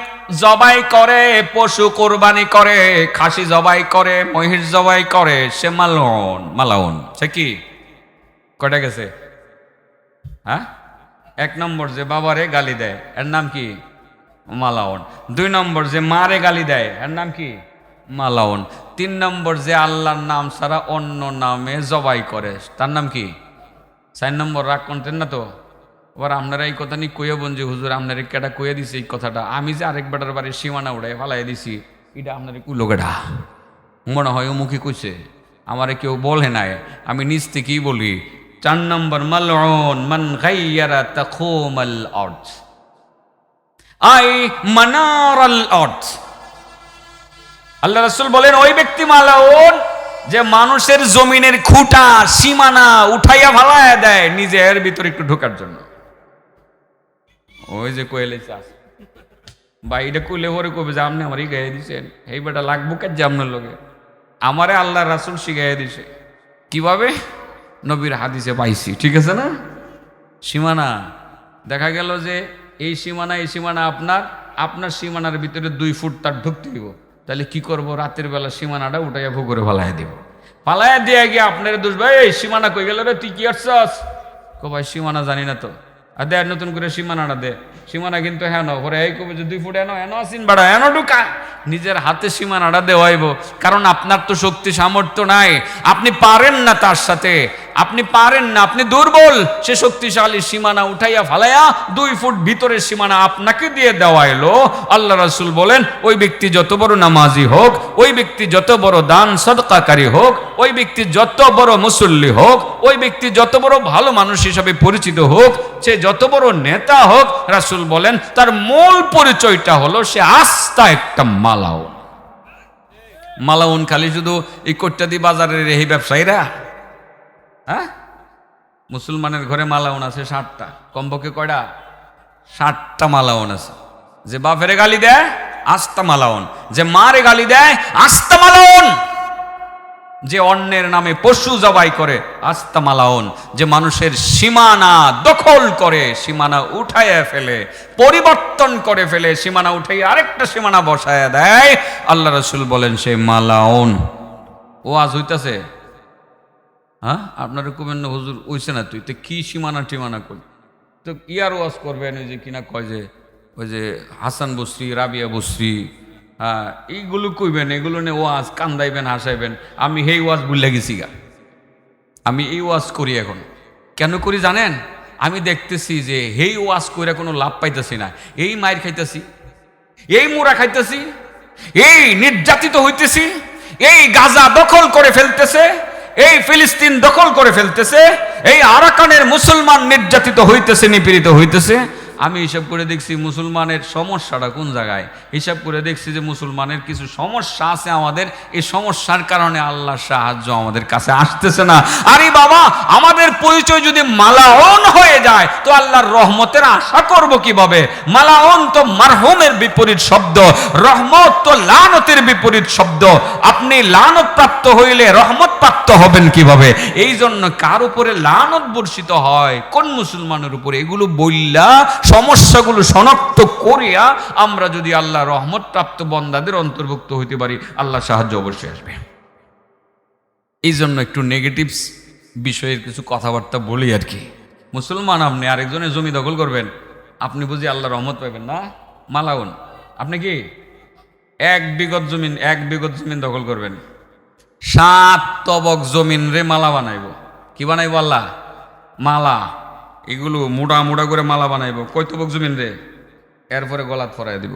জবাই করে, পশু কোরবানি করে, খাসি জবাই করে, মহিষ জবাই করে, সে মালাউন। মালাউন সে কি কয়টা গেছে? হ্যাঁ, এক নম্বর যে বাবারে গালি দেয় এর নাম কি? মালাউন। দুই নম্বর যে মারে গালি দেয় এর নাম কি? মালাউন। তিন নম্বর যে আল্লাহর নাম ছাড়া অন্য নামে জবাই করে তার নাম কি? 4 নম্বর রাগ করতেন না তো? আবার আপনারা এই কথা নিয়ে কইয়া বোন যে হুজুর আপনার কেটা কইয়া দিছে এই কথাটা, আমি যে আরেক বেটার বাড়ির সীমানা উড়াই ফালাই দিছি, এটা আপনার কুলোকেটা মনে হয় মুখে কইছে, আমারে কেউ বলে নাই, আমি নিজ থেকেই বলি। 4 নম্বর, মালউন মান গায়্যারা তাকুমাল আরদ আই মানারাল আরদ। আল্লাহ রাসূল বলেন ওই ব্যক্তি মালউন যে মানুষের জমিনের খুঁটা সীমানা উঠাইয়া ফালাইয়া দেয় নিজের ভিতরে একটু ঢোকার জন্য। ওই যে কইলে চাষ বা এটা কইলে পরে কবে যে আপনি আমারই গায়ে দিছেন, এই বেটা লাগবো কাজ যে আপনার লগে, আমারে আল্লাহ রাসূল শিখাইয়া দিছে কিভাবে, নবীর হাদিসে পাইছি, ঠিক আছে না? সীমানা দেখা গেল যে এই সীমানা আপনার সীমানার ভিতরে 2 ফুট তার ঢুকতে দিব, তাহলে কি করব, রাতের বেলা সীমানাটা উঠাইয়া পুকুরে ফালাইয়া দিব, ফালাইয়া দিয়ে গিয়ে আপনার দোষ, ভাই এই সীমানা কই গেল রে, তুই কি আসছস? কো ভাই সীমানা জানি না তো। আর দে নতুন করে সীমানাটা দে, সীমানা কিন্তু হ্যাঁ পরে এই কবে যে 2 ফুট এনো আসিন বাড়া এনো ঢুকা, নিজের হাতে সীমানাটা দেওয়াইব, কারণ আপনার তো শক্তি সামর্থ্য নাই, আপনি পারেন না তার সাথে, আপনি পারেন না, আপনি দুর্বল, সে শক্তিশালী সীমানা উঠাইয়া ফালাইয়া 2 ফুট ভিতরের সীমানা আপনাকে দিয়ে দেওয়াইলো। আল্লাহ রাসূল বলেন ওই ব্যক্তি যত বড় নামাজি হোক, ওই ব্যক্তি যত বড় দান সদকাকারী হোক, ওই ব্যক্তি যত বড় মুসল্লি হোক, ওই ব্যক্তি যত বড় ভালো মানুষ হিসাবে পরিচিত হোক, সে যত বড় নেতা হোক, রাসূল বলেন তার মূল পরিচয়টা হলো সে আস্থা একটা মালাউন। মালাউন খালি শুধু এই কোট্টাদি বাজারের এই ব্যবসায়ীরা? হ্যাঁ, মুসলমানের ঘরে মালাউন আছে 60টা, কমপক্ষে কয়টা? 60টা মালাউন আছে। যে বাপেরে গালি দেয় আস্তা মালাউন, যে মারে গালি দেয় আস্তা মালাউন, যে অন্যের নামে পশু জবাই করে আস্তা মালাউন, যে মানুষের সীমানা দখল করে, সীমানা উঠাইয়া ফেলে, পরিবর্তন করে ফেলে, সীমানা উঠাইয়া আরেকটা সীমানা বসায়া দেয়, আল্লাহ রাসূল বলেন সে মালাউন। ও আজ হইতাছে, হ্যাঁ আপনারা কবেন না হুজুর ওইছে না, তুই তো কি সীমানা টিমানা করি, তো ইয়ার ওয়াজ করবেন ওই যে কিনা কয় যে ওই যে হাসান বসরি, রাবিয়া বসরি, হ্যাঁ এইগুলো কইবেন, এগুলো নিয়ে ওয়াজ কান্দাইবেন, হাসাইবেন। আমি এই ওয়াজ ভুলে গেছি গা, আমি এই ওয়াজ করি এখন। কেন করি জানেন? আমি দেখতেছি যে এই ওয়াজ করে কোনো লাভ পাইতেছি না, এই মায়ের খাইতেছি, এই মুরা খাইতেছি, এই নির্যাতিত হইতেছি, এই গাজা দখল করে ফেলতেছে, এই ফিলিস্তিন দখল করে ফেলতেছে, এই আরাকানের মুসলমান নির্যাতিত হইতেছে, নিপীড়িত হইতেছে। আমি হিসাব করে দেখছি মুসলমানের সমস্যাটা কোন জায়গায়, হিসাব করে দেখছি যে মুসলমানের কিছু সমস্যা আছে আমাদের, এই সমস্যার কারণে আল্লাহর সাহায্য আমাদের কাছে আসতেছে না। আরে বাবা, আমাদের পরিচয় যদি মালাউন হয়ে যায় তো আল্লাহর রহমতের আশা করব কিভাবে? মালাউন তো মারহুমের বিপরীত শব্দ, রহমত তো লানতের বিপরীত শব্দ। আপনি লানত প্রাপ্ত হইলে রহমত প্রাপ্ত হবেন কিভাবে? এই জন্য কার উপরে লানত বর্ষিত হয়, কোন মুসলমানের উপরে, এগুলো বললা সমস্যাগুলো শনাক্ত করিয়া আমরা যদি আল্লাহ রহমত প্রাপ্ত বন্দাদের অন্তর্ভুক্ত হইতে পারি, আল্লাহ সাহায্য অবশ্যই আসবে। এই জন্য একটু নেগেটিভস বিষয়ের কিছু কথাবার্তা বলি আর কি। মুসলমান আপনি আরেকজনের জমি দখল করবেন, আপনি বুঝি আল্লাহ রহমত পাইবেন না? মালাউন আপনি কি 1 বিঘত জমিন দখল করবেন, 7 তবক জমিন রে মালা বানাইব। কি বানাইব? আল্লাহ মালা, এগুলো মোটা মোটা করে মালা বানাইব। কয় তবক জমিন রে? এরপরে গলাত ফরাই দিব।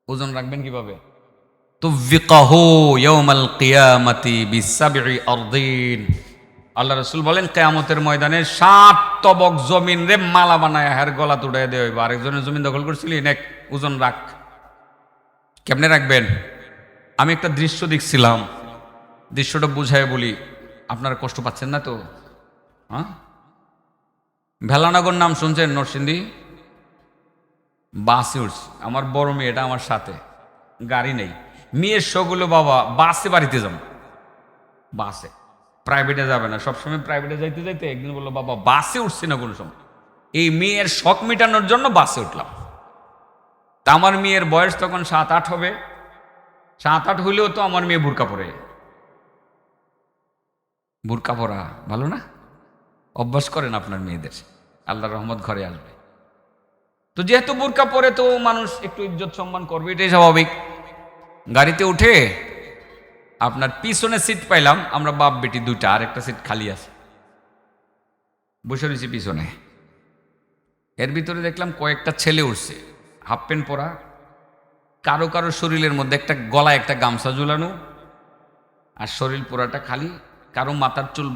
ওজন রাখবেন কিভাবে? তুফিকাহু ইয়াউমাল কিয়ামাতি বিসাবঈ আরদিন। আল্লাহ রাসূল বলেন কিয়ামতের ময়দানে 7 তবক জমিন রে মালা বানায় হের গলাত উঠাই দেওয়া হইব। আরেকজনের জমিন দখল করছিলি, নেক ওজন রাখ। কেমনে রাখবেন? আমি একটা দৃশ্য দেখছিলাম, দৃশ্যটা বুঝায় বলি, আপনারা কষ্ট পাচ্ছেন না তো? হ্যাঁ, ভেলানগর নাম শুনছেন? নরসিংদী বাসে উঠছি, আমার বড় মেয়েটা আমার সাথে, গাড়ি নেই, মেয়ের শোগুলো বাবা বাসে বাড়িতে যাব, বাসে, প্রাইভেটে যাবে না, সবসময় প্রাইভেটে যাইতে যাইতে একদিন বললো বাবা বাসে উঠছি না কোনো সময়, এই মেয়ের শখ মেটানোর জন্য বাসে উঠলাম। তা আমার মেয়ের বয়স তখন 7-8 হবে, 7-8 হইলেও তো আমার মেয়ে বোরকা পরে। বোরকা পরা ভালো না? অভ্যাস করেন আপনার মেয়েদের, আল্লাহর রহমত ঘরে আসবে। তো যেহেতু বোরকা পরে তো মানুষ একটু ইজ্জত সম্মান করবে, এটাই স্বাভাবিক। গাড়িতে উঠে আপনার পিছনে সিট পাইলাম আমরা বাপ বেটি দুইটা, আর একটা সিট খালি আছে। বসে রয়েছে পিছনে। এর ভিতরে দেখলাম কয়েকটা ছেলে উঠছে, হাফ প্যান্ট পরা, কারো কারো শরীরের মধ্যে একটা গলায় একটা গামছা ঝুলানো, আর শরীর পুরাটা খালি, কারো মাথার চুল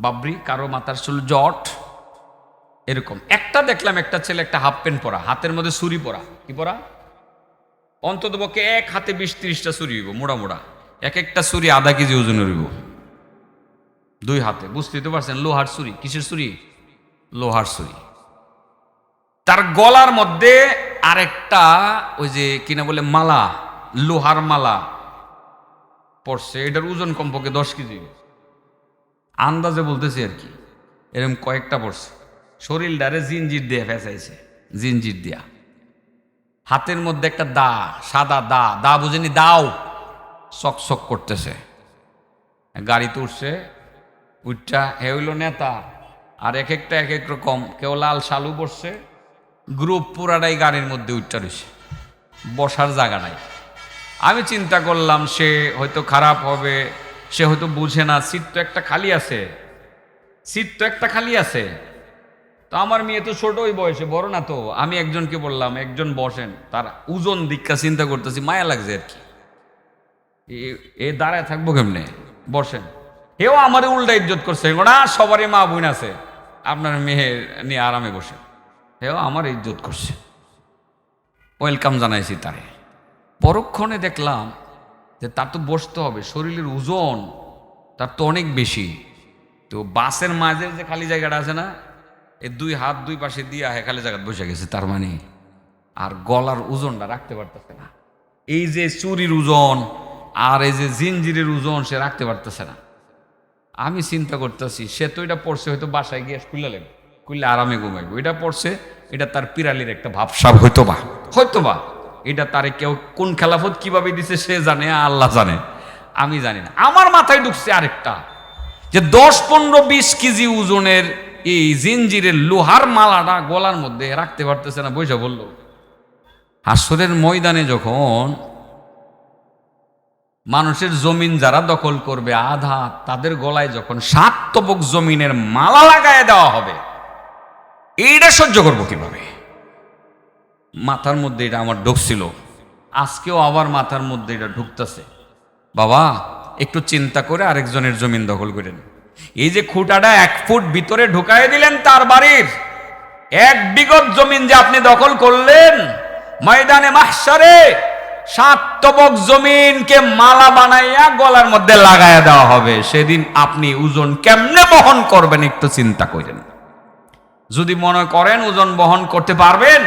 বাবরি, কারো মাথার চুল জট, এরকম। একটা দেখলাম একটা ছেলে একটা হাফ প্যান্ট পরা, হাতের মধ্যে ছুরি পরা। কি পরা? অন্তত পক্ষে এক হাতে 20-30টা ছুরি হইব, মোড়া মোড়া, এক একটা ছুরি আধা কেজি ওজন হইব, দুই হাতে। বুঝতেই তো পারছেন, লোহার ছুরি। কিসের ছুরি? লোহার ছুরি। তার গলার মধ্যে আরেকটা ওই যে কিনা বলে মালা, লোহার মালা পড়ছে। এটার ওজন কমপক্ষে 10 কেজি, আন্দাজে বলতেছি আর কি। এরকম কয়েকটা পড়ছে। শরীরটারে জিঞ্জির দিয়ে ফেঁচাইছে, জিঞ্জির দিয়া। হাতের মধ্যে একটা দা, সাদা দা, দা বুঝেনি, দাও চকচক করতেছে। গাড়িতে উঠছে, উঠটা হে হইল নেতা, আর এক একটা এক এক রকম। কেউ লাল শালু পড়ছে, গ্রুপ পুরাটাই গাড়ির মধ্যে উঠটা রয়েছে, বসার জায়গা নাই। আমি চিন্তা করলাম সে হয়তো খারাপ হবে, সে হয়তো বুঝে না, সিট তো একটা খালি আছে, সিট তো একটা খালি আছে। তো আমার মেয়ে তো ছোট, ওই বয়সে, বড় না তো। আমি একজনকে বললাম একজন বসেন, তার ওজন দীক্ষা চিন্তা করতেছি, মায়া লাগছে আর কি, এ দাঁড়ায় থাকবো কেমনে, বসেন। হেও আমার উল্টা ইজ্জত করছে, ওরা সবারই মা বোন আছে, আপনার মেয়ে নিয়ে আরামে বসে। হেও আমার ইজ্জত করছে, ওয়েলকাম জানাইছি তারে। পরক্ষণে দেখলাম যে তার তো বসতে হবে, শরীরের ওজন তার তো অনেক বেশি। তো বাসের মাঝের যে খালি জায়গাটা আছে না, এই দুই হাত দুই পাশে দিয়ে খালি জায়গায় বসে গেছে। তার মানে আর গলার ওজনটা রাখতে পারতেছে না। এই যে চুরির ওজন আর এই যে জিঞ্জিরের ওজন সে রাখতে পারতেছে না। আমি চিন্তা করতেছি, সে তো এটা পড়ছে হয়তো বাসায় গিয়ে খুলে লাগবে, খুললে আরামে ঘুমাইব। এটা পড়ছে, এটা তার পিরালির একটা ভাবসাব, হয়তো বা এটা তারে কেউ কোন খেলাফত কিভাবে দিছে সে জানে, আল্লাহ জানে, আমি জানি না। আমার মাথায় ঢুকছে আরেকটা, যে 10-15-20 কেজি ওজনের এই জিঞ্জিরের লোহার মালাটা গলার মধ্যে রাখতে পারতেছে না, বইসা বলল। হাসরের ময়দানে যখন মানুষের জমিন যারা দখল করবে আধা, তাদের গলায় যখন 7 তবক জমিনের মালা লাগায় দেওয়া হবে, এইটা সহ্য করবো কিভাবে? মাথার মধ্যে এটা আমার ঢুকছিল, আজকেও আবার মাথার মধ্যে এটা ঢুকতেছে। বাবা একটু চিন্তা করে আরেকজনের জমিন দখল করেন। এই যে খুঁটাটা 1 ফুট ভিতরে ঢুকাই দিলেন তার বাড়ির, 1 বিঘত জমিন যে আপনি দখল করলেন, ময়দানে মাহশারে 7 তবক জমিনকে মালা বানাইয়া গলার মধ্যে লাগাইয়া দেওয়া হবে। সেদিন আপনি ওজন কেমনে বহন করবেন একটু চিন্তা করেন। যদি মনে করেন ওজন বহন করতে পারবেন,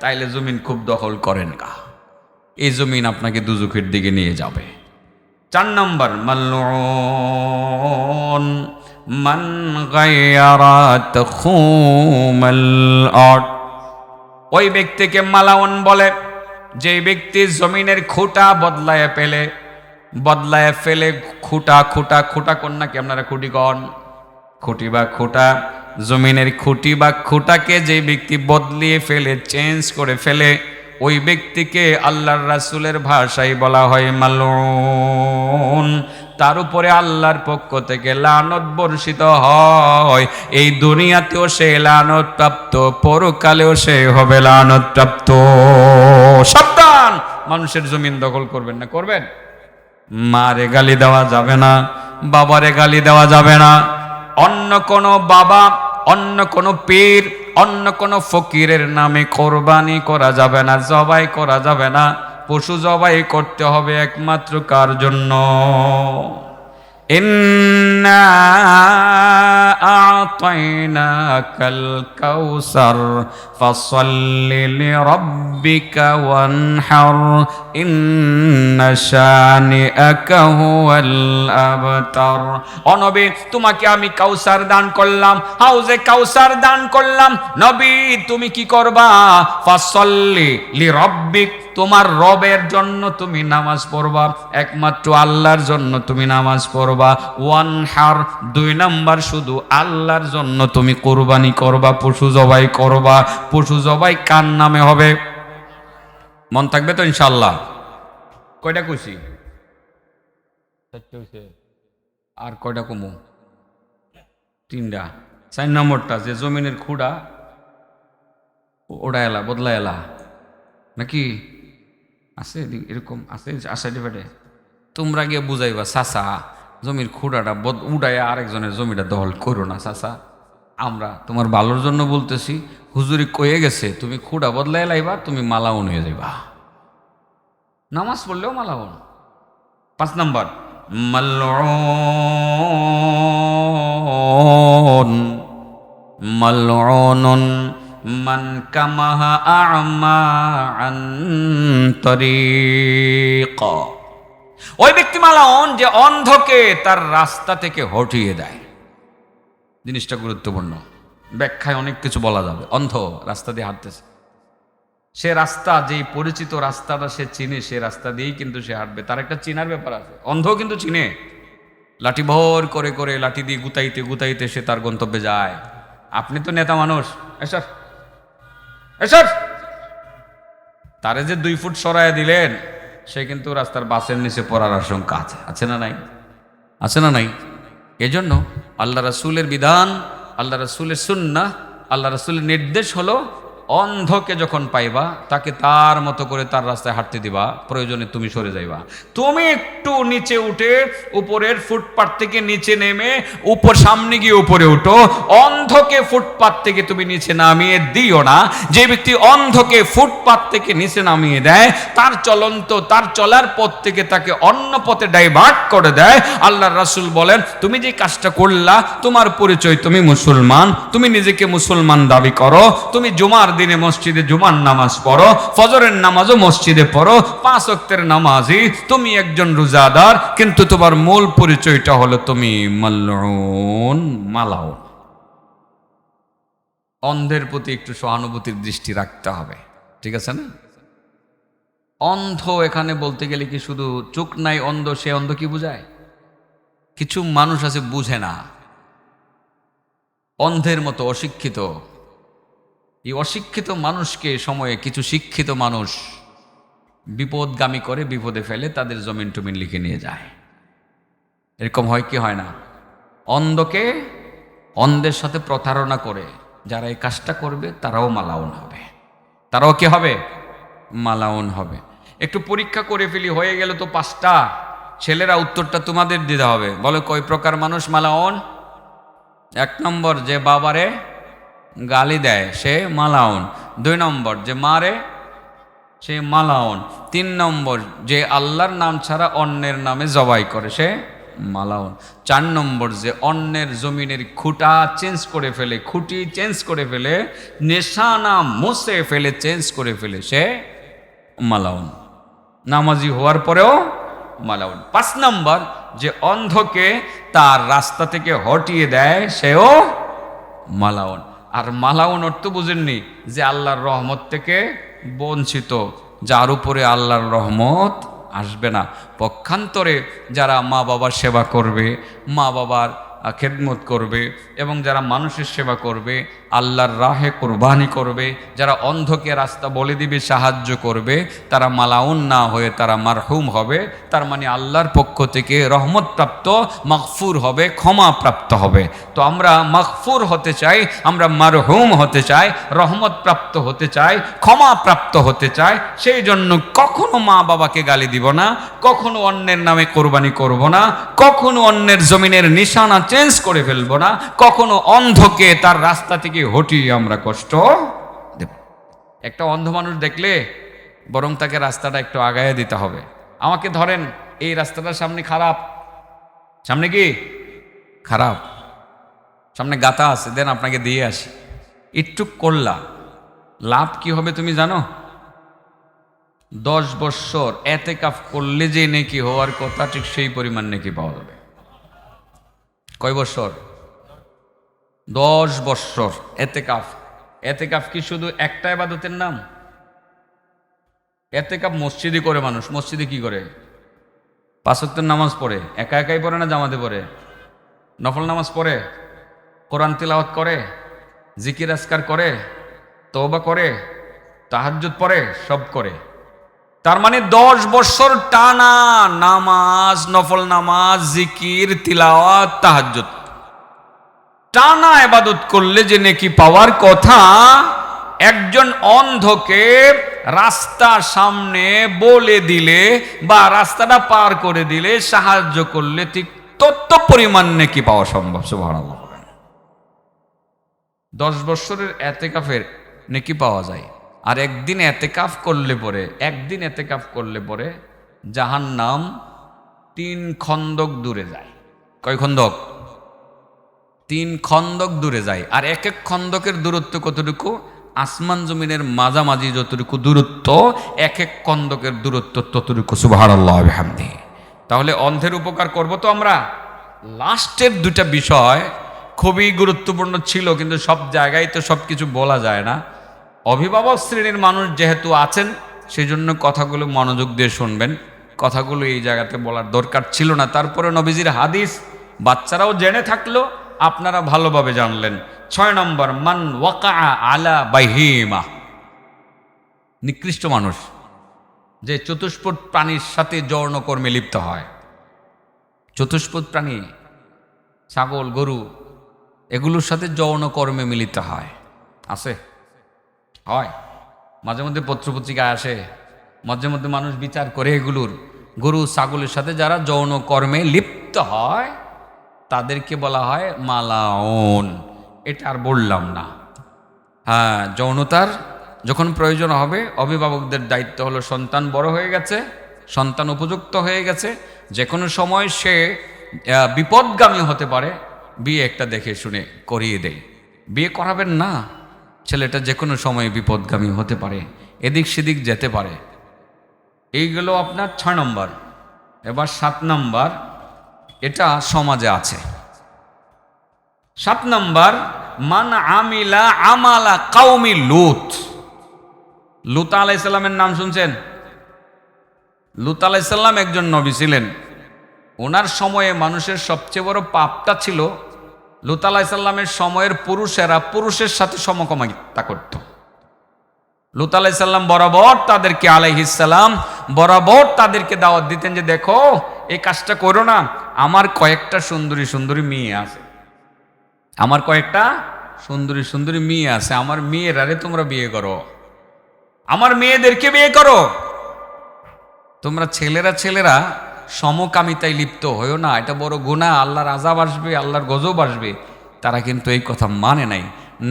তাইলে জমিন খুব দখল করেন গা, এই জমিন আপনাকে দুজখের দিকে নিয়ে যাবে। 4 নম্বর, মালউন মান গায়্যারা তাখুমাল আরদ। ওই ব্যক্তিকে মালাউন বলে যে ব্যক্তি জমিনের খুঁটা বদলায় ফেলে খুঁটা কন্যা কি আপনারা খুঁটি কন, খুঁটি বা খুঁটা, জমিনের খুঁটি বা খুঁটাকে যে ব্যক্তি বদলিয়ে ফেলে, চেঞ্জ করে ফেলে, ওই ব্যক্তিকে আল্লাহর রাসূলের ভাষায় বলা হয় মালউন। তার উপরে আল্লাহর পক্ষ থেকে লানত বর্ষিত হয়। এই দুনিয়াতেও সে লানত প্রাপ্ত, পরকালেও সে হবে লানত প্রাপ্ত। সাবধান, মানুষের জমিন দখল করবেন না। করবেন? মারে গালি দেওয়া যাবে না, বাবারে গালি দেওয়া যাবে না, অন্য কোনো বাবা, অন্য কোনো পীর, অন্য কোনো ফকিরের নামে কোরবানি করা যাবে না, জবাই করা যাবে না। পশু জবাই করতে হবে একমাত্র কার জন্য? ইন্না আ'তাইনাকাল কাউসার ফাসাল্লি লিরাব্বিকা ওয়ানহার ইন্না শানিআকা হুয়াল আবতার। ও নবী, তোমাকে আমি কাউসার দান করলাম, হাউজে কাউসার দান করলাম। নবী তুমি কি করবা? ফাসাল্লি লিরাব্বিক, তোমার রবের জন্য তুমি নামাজ পড়বা, একমাত্র আল্লাহর জন্য তুমি নামাজ পড়বা। ওয়ানহার, 2 নাম্বার, শুধু আল্লাহর জন্য তুমি কুরবানি করবা, পশু জবাই করবা। পশু জবাই কার নামে হবে? মন থাকবে তো ইনশাআল্লাহ? কয়টা কইছি? 4টে হইছে। আর কয়টা কমু? 3টা। 4 নম্বরটা যে জমিনের খুঁড়া ওটা এলা বদলা এলা নাকি আছে এরকম আছে আসাইডে ফেটে তোমরা গিয়ে বুঝাইবা চাচা জমির খুঁড়াটা উড়াইয়া আরেকজনের জমিটা দখল করো না চাচা, আমরা তোমার ভালোর জন্য বলতেছি। হুজুরি কয়ে গেছে তুমি খুঁড়া বদলাই লাইবা, তুমি মালাউন হয়ে যাইবা। নামাজ পড়লেও মালাউন। 5 নম্বর মালউন মালউনুন মান কামাহা আ'মা আন তরিক। ওই ব্যক্তি মালাউন যে অন্ধকে তার রাস্তা থেকে হটিয়ে দেয়। জিনিসটা গুরুত্বপূর্ণ, ব্যাখ্যায় অনেক কিছু বলা যাবে। অন্ধ রাস্তা দিয়ে হাঁটতেছে, সে রাস্তা যেই পরিচিত রাস্তাটা সে চিনে, সে রাস্তা দিয়েই কিন্তু সে হাঁটবে। তার একটা চিনার ব্যাপার আছে। অন্ধ কিন্তু চিনে, লাঠি ভর করে করে লাঠি দিয়ে গুতাইতে গুতাইতে সে তার গন্তব্যে যায়। আপনি তো নেতা মানুষ, এসব এসব তারে যে 2 ফুট সরাইয়া দিলেন, সে কিন্তু রাস্তার বাসের নিচে পড়ার আশঙ্কা আছে। আছে না নাই? আছে না নাই? এজন্য আল্লাহ রাসূলের বিধান, আল্লাহ রাসূলের সুন্নাহ, আল্লাহ রাসূলের নির্দেশ হলো অন্ধকে যখন পাইবা তাকে তার মতো করে তার রাস্তায় হাঁটতে দিবা, প্রয়োজনে তুমি সরে যাইবা। তুমি একটু নিচে উঠে উপরের ফুটপাত থেকে নিচে নেমে সামনে গিয়ে উপরে উঠো। অন্ধকে ফুটপাত থেকে তুমি নিচে নামিয়ে দিও না। যে ব্যক্তি অন্ধকে ফুটপাত থেকে নিচে নামিয়ে দেয়, তার চলার পথ থেকে তাকে অন্য পথে ডাইভার্ট করে দেয়। আল্লাহর রাসূল বলেন, তুমি যে কাজটা করলা, তোমার পরিচয় তুমি মুসলমান, তুমি নিজেকে মুসলমান দাবি করো, তুমি জুমার দিনে মসজিদে জুমার নামাজ পড়ো, ফজরের নামাজও মসজিদে পড়ো, 5 ওয়াক্তের নামাজি, তুমি একজন রোজাদার, কিন্তু তোমার মূল পরিচয়টা হলো তুমি মালউন, মালাউন। অন্ধের প্রতি একটু সহানুভূতির দৃষ্টি রাখতে হবে, ঠিক আছে না? অন্ধ এখানে বলতে গেলে কি শুধু চোখ নাই অন্ধ, সে অন্ধ কি বুঝায়? কিছু মানুষ আছে বুঝে না, অন্ধের মতো অশিক্ষিত। এই অশিক্ষিত মানুষকে সময়ে কিছু শিক্ষিত মানুষ বিপদগামী করে, বিপদে ফেলে, তাদের জমিন টমিন লিখে নিয়ে যায়। এরকম হয় কি হয় না? অন্ধকে অন্ধের সাথে প্রতারণা করে যারা এই কাজটা করবে তারাও মালাউন হবে। তারাও কি হবে? মালাউন হবে। একটু পরীক্ষা করে ফেলি, হয়ে গেল তো 5টা। ছেলেরা উত্তরটা তোমাদের দিতে হবে। বলো কয় প্রকার মানুষ মালাউন? 1 নম্বর, যে বাবারে গালি দেয় সে মালাউন। 2 নম্বর, যে মারে সে মালাউন। 3 নম্বর, যে আল্লাহর নাম ছাড়া অন্যের নামে জবাই করে সে মালাউন। 4 নম্বর, যে অন্যের জমিনের খুঁটা চেঞ্জ করে ফেলে, খুঁটি চেঞ্জ করে ফেলে, নিশানা মুছে ফেলে, চেঞ্জ করে ফেলে, সে মালাউন। নামাজি হওয়ার পরেও মালাউন। 5 নম্বর, যে অন্ধকে তার রাস্তা থেকে হটিয়ে দেয় সেও মালাউন। আর মালাউন অর্থ বুঝেননি যে আল্লাহর রহমত থেকে বঞ্চিত, যার উপরে আল্লাহর রহমত আসবে না। পক্ষান্তরে যারা মা বাবার সেবা করবে, মা বাবার খেদমত করবে, এবং যারা মানুষের সেবা করবে, আল্লাহর রাহে কোরবানি করবে, যারা অন্ধকে রাস্তা বলে দিবে, সাহায্য করবে, তারা মালাউন না হয়ে তারা মারহুম হবে। তার মানে আল্লাহর পক্ষ থেকে রহমত প্রাপ্ত, মাগফুর হবে, ক্ষমা প্রাপ্ত হবে। তো আমরা মাগফুর হতে চাই, আমরা মারহুম হতে চাই, রহমত প্রাপ্ত হতে চাই, ক্ষমা প্রাপ্ত হতে চাই। সেই জন্য কখনো মা বাবাকে গালি দিব না, কখনো অন্যের নামে কোরবানি করব না, কখনো অন্যের জমিনের নিশানা চেঞ্জ করে ফেলবো না, কখনো অন্ধকে তার রাস্তা থেকে হটিয়ে আমরা কষ্ট দেব। একটা অন্ধ মানুষ দেখলে বরং তাকে রাস্তাটা একটু আগায় দিতে হবে। আমাকে ধরেন, এই রাস্তাটার সামনে খারাপ, সামনে কি খারাপ, সামনে গাতা আছে, দেন আপনাকে দিয়ে আসি, একটু করলা, লাভ কি হবে তুমি জানো? 10 বছর এতেকাফ করলে যে নেকি হওয়ার কথা, ঠিক সেই পরিমাণ নেকি পাওয়া যাবে। কয় বছর? 10 বছর এতেকাফ। এতেকাফ কি শুধু একটা ইবাদতের নাম? এতেকাফ মসজিদে করে মানুষ। মসজিদে কি করে? 5 ওয়াক্তের নামাজ পড়ে। একা একাই পড়ে না জামাতে পড়ে? নফল নামাজ পড়ে, কোরআন তিলাওয়াত করে, জিকির আজকার করে, তওবা করে, তাহাজ্জুদ পড়ে, সব করে। তার মানে 10 বছর টানা নামাজ, নফল নামাজ, জিকির, তিলাওয়াত, তাহাজ্জুদ। টানা ইবাদত করলে যে নেকি পাওয়ার কথা, একজন অন্ধকে রাস্তা সামনে বলে দিলে বা রাস্তাটা পার করে দিলে, সাহায্য করলে ঠিক তত পরিমাণ নেকি পাওয়া সম্ভব। সুবহানাল্লাহ। 10 বছরের এতেকাফের নেকি পাওয়া যায়। আর একদিন এতেকাফ করলে পরে জাহান্নাম 3 খন্দক দূরে যায়। কয় খন্দক? 3 খন্দক দূরে যায়। আর এক এক খন্দকের দূরত্ব কতটুকু? আসমান জমিনের মাঝামাঝি যতটুকু দূরত্ব, এক এক খন্দকের দূরত্ব ততটুকু। সুবহানাল্লাহ ওয়া বিহামদিহি। তাহলে অন্ধের উপকার করব তো আমরা। লাস্টের 2টা বিষয় খুবই গুরুত্বপূর্ণ ছিল, কিন্তু সব জায়গায় তো সব কিছু বলা যায় না। অভিভাবক শ্রেণীর মানুষ যেহেতু আছেন, সেই জন্য কথাগুলো মনোযোগ দিয়ে শুনবেন। কথাগুলো এই জায়গাতে বলার দরকার ছিল না, তারপরে নবীজির হাদিস বাচ্চারাও জেনে থাকলো, আপনারা ভালোভাবে জানলেন। 6 নম্বর, মান ওয়াকা আলা বাহিমা, নিকৃষ্ট মানুষ যে চতুষ্পদ প্রাণীর সাথে যৌনকর্মে লিপ্ত হয়। চতুষ্পদ প্রাণী, ছাগল, গরু, এগুলোর সাথে যৌনকর্মে মিলিত হয়। আছে? হয়। মাঝে মধ্যে পত্রপত্রিকায় আসে, মাঝে মধ্যে মানুষ বিচার করে এগুলোর। গরু ছাগলের সাথে যারা যৌনকর্মে লিপ্ত হয় তাদেরকে বলা হয় মালাউন। এটা আর বললাম না। হ্যাঁ, যৌনতার যখন প্রয়োজন হবে, অভিভাবকদের দায়িত্ব হলো, সন্তান বড় হয়ে গেছে, সন্তান উপযুক্ত হয়ে গেছে, যে কোনো সময় সে বিপদগামী হতে পারে, বিয়ে একটা দেখে শুনে করিয়ে দেয়। বিয়ে করাবেন না, ছেলেটা যে কোনো সময় বিপদগামী হতে পারে, এদিক সেদিক যেতে পারে। এইগুলো আপনার 6 নম্বর। এবার 7 নম্বর, এটা সমাজে আছে। 7 নম্বর, মান আমিলা আমালা কাউমি লুত। লুত আলাইহিস সালামের নাম শুনছেন? লুত আলাইহিস সালাম একজন নবী ছিলেন। ওনার সময়ে মানুষের সবচেয়ে বড় পাপটা ছিল, লুত আলাইহিস সালামের সময়ের পুরুষেরা পুরুষের সাথে সমকামিতা করত। লুত আলাইহিস সালাম বরাবর তাদেরকে দাওয়াত দিতেন যে, দেখো এই কাজটা করো না, আমার কয়েকটা সুন্দরী সুন্দরী মেয়ে আছে, আমার মেয়েরারে তোমরা বিয়ে করো, আমার মেয়েদেরকে বিয়ে করো। তোমরা ছেলেরা সমকামিতায় লিপ্ত হয়েও না, এটা বড় গুনাহ, আল্লাহর আযাব আসবে, আল্লাহর গজব আসবে। তারা কিন্তু এই কথা মানে নাই।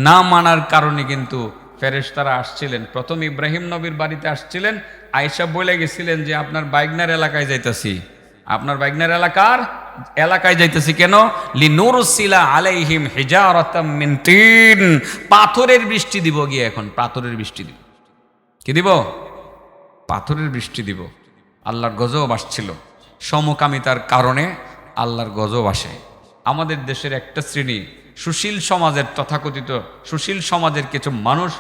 না মানার কারণে কিন্তু ফেরেশতারা আসছিলেন। প্রথম ইব্রাহিম নবীর বাড়িতে আসছিলেন, আয়েশা বলে গেছিলেন যে আপনার বাইগনার এলাকায় যাইতেছি, আপনার বাইগনার এলাকায় যাইতেছি কেন? লিনুরসিলা আলাইহিম হিজারাতাম মিন তিন, পাথরের বৃষ্টি দিব গিয়ে। এখন পাথরের বৃষ্টি দিব। কি দিব? পাথরের বৃষ্টি দিব। আল্লাহর গজব আসছিল, সমকামিতার কারণে আল্লাহর গজব আসে। আমাদের দেশের একটা শ্রেণী সুশীল সমাজের, তথাকথিত সুশীল সমাজের কিছু মানুষ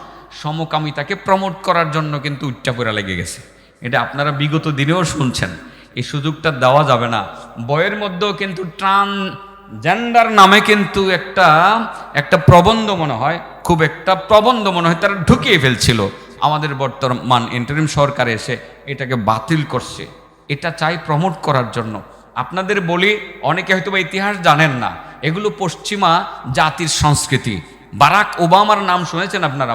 সমকামিতাকে প্রমোট করার জন্য কিন্তু উচ্চা করে লেগে গেছে। এটা আপনারা বিগত দিনেও শুনছেন। এই সুযোগটা দেওয়া যাবে না। বইয়ের মধ্যেও কিন্তু ট্রান্সজেন্ডার নামে কিন্তু একটা প্রবন্ধ মনে হয়, খুব একটা প্রবন্ধ মনে হয় তারা ঢুকিয়ে ফেলছিল। আমাদের বর্তমান ইন্টারিম সরকার এসে এটাকে বাতিল করছে। এটা চাই প্রমোট করার জন্য। আপনাদের বলি, অনেকে হয়তো বা ইতিহাস জানেন না, এগুলো পশ্চিমা জাতির সংস্কৃতি। বারাক ওবামার নাম শুনেছেন আপনারা?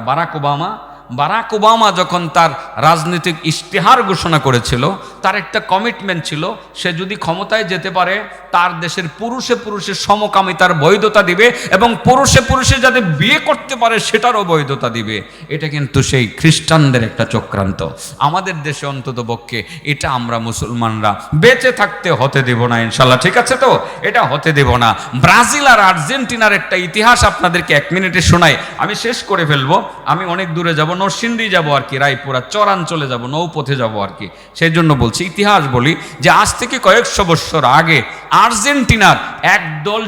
বারাক ওবামা যখন তার রাজনৈতিক ইশতেহার ঘোষণা করেছিল, তার একটা কমিটমেন্ট ছিল, সে যদি ক্ষমতায় যেতে পারে তার দেশের পুরুষে সমকামিতার বৈধতা দিবে এবং পুরুষে যাতে বিয়ে করতে পারে সেটারও বৈধতা দিবে। এটা কিন্তু সেই খ্রিস্টানদের একটা চক্রান্ত। আমাদের দেশে অন্তত পক্ষে এটা আমরা মুসলমানরা বেঁচে থাকতে হতে দেব না, ইনশাল্লাহ। ঠিক আছে তো? এটা হতে দেব না। ব্রাজিল আর আর্জেন্টিনার একটা ইতিহাস আপনাদেরকে 1 মিনিটে শোনাই, আমি শেষ করে ফেলবো। আমি অনেক দূরে যাব, নরসিংদী যাব আর কি, রায়পুরা চরাঞ্চলে যাব, নৌপথে যাব আর কি। সেই জন্য বলছি, ইতিহাস বলি যে আজ থেকে কয়েকশো বছর আগে আর্জেন্টিনার একদল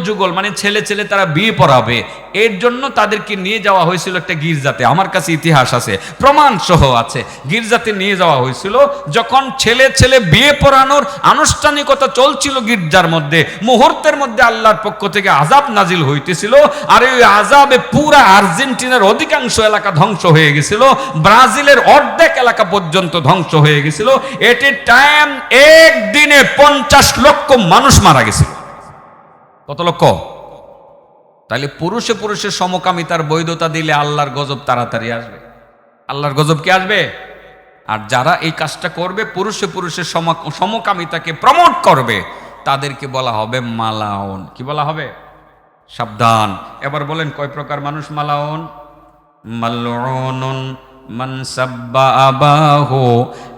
যুগল মানে ছেলে তারা বিয়ে পড়াবে, এর জন্য তাদেরকে নিয়ে যাওয়া হয়েছিল একটা গির্জাতে। আমার কাছে ইতিহাস আছে, প্রমাণ সহ আছে। গির্জাতে নিয়ে যাওয়া হয়েছিল, যখন ছেলে বিয়ে পড়ানোর আনুষ্ঠানিকতা চলছিল গির্জার মধ্যে, মুহূর্তের মধ্যে আল্লাহর পক্ষ থেকে আযাব নাজিল হইতেছিল। আর এই আযাবে পুরা আর্জেন্টিনার অধিকাংশ এলাকা ধ্বংস হয়ে গেছিল, ব্রাজিলের অর্ধেক এলাকা পর্যন্ত ধ্বংস হয়ে গেছিল। এট এ টাইম একদিনে 50 লক্ষ মানুষ মারা গেছিল। কত লক্ষ? তাহলে পুরুষে পুরুষের সমকামিতার বৈধতা দিলে আল্লাহর গজব তাড়াতাড়ি আসবে। আল্লাহর গজব কি আসবে? আর যারা এই কাজটা করবে, পুরুষে পুরুষের সমকামিতাকে প্রমোট করবে, তাদেরকে বলা হবে মালাউন। কি বলা হবে? সাবধান। এবার বলেন কয় প্রকার মানুষ মালাউন? মালউনুন মান সাব্বা আবাহু,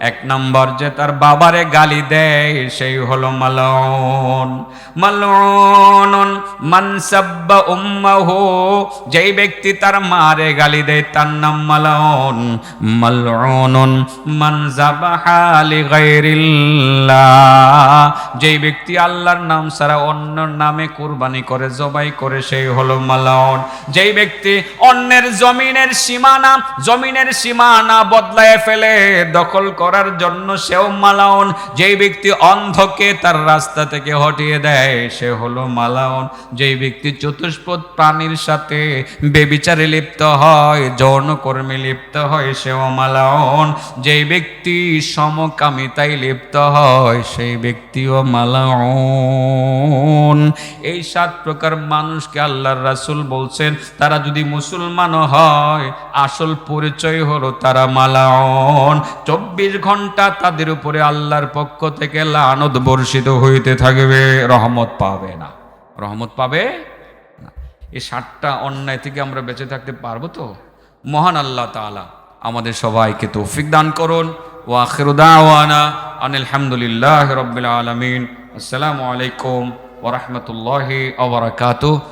এক নম্বর যে তার বাবারে গালি দেয় সেই হলো মালউন। মালউনুন মান সাব্বা উম্মাহু, যেই ব্যক্তি তার মারে গালি দেয় তার নাম মালউন। মালউনুন মান যাবাহা লিগাইরিল্লাহ, যেই ব্যক্তি আল্লাহর নাম ছাড়া অন্য নামে কুরবানি করে, জবাই করে, সেই হলো মালউন। যেই ব্যক্তি অন্যের জমিনের সীমানা বদলায় ফেলে দখল করার জন্য, সেও মালাউন। যেই ব্যক্তি অন্ধকে তার রাস্তা থেকে হটিয়ে দেয় সে হলো মালাউন। যেই ব্যক্তি চতুষ্পদ প্রাণীর সাথে বেবিচারে লিপ্ত হয়, যৌনকর্মে লিপ্ত হয়, সেও মালাউন। যেই ব্যক্তি সমকামিতায় লিপ্ত হয় সেই ব্যক্তিও মালাউন। এই 7 প্রকার মানুষকে আল্লাহর রাসূল বলছেন তারা যদি মুসলমানও হয়, আসল পরিচয় হলো তারা মালাউন। 24 ঘন্টা তাদের উপরে আল্লাহর পক্ষ থেকে লানত বর্ষিত হইতে থাকবে, রহমত পাবে না। রহমত পাবে না। এই 7টা অন্যায় থেকে আমরা বেঁচে থাকতে পারবো তো? মহান আল্লাহ তাআলা আমাদের সবাইকে তৌফিক দান করুন। ওয়া আখিরু দাওয়ানা আনিল হামদুলিল্লাহি রাব্বিল আলামিন। আসসালামু আলাইকুম ওয়া রাহমাতুল্লাহি ওয়া বারাকাতুহু।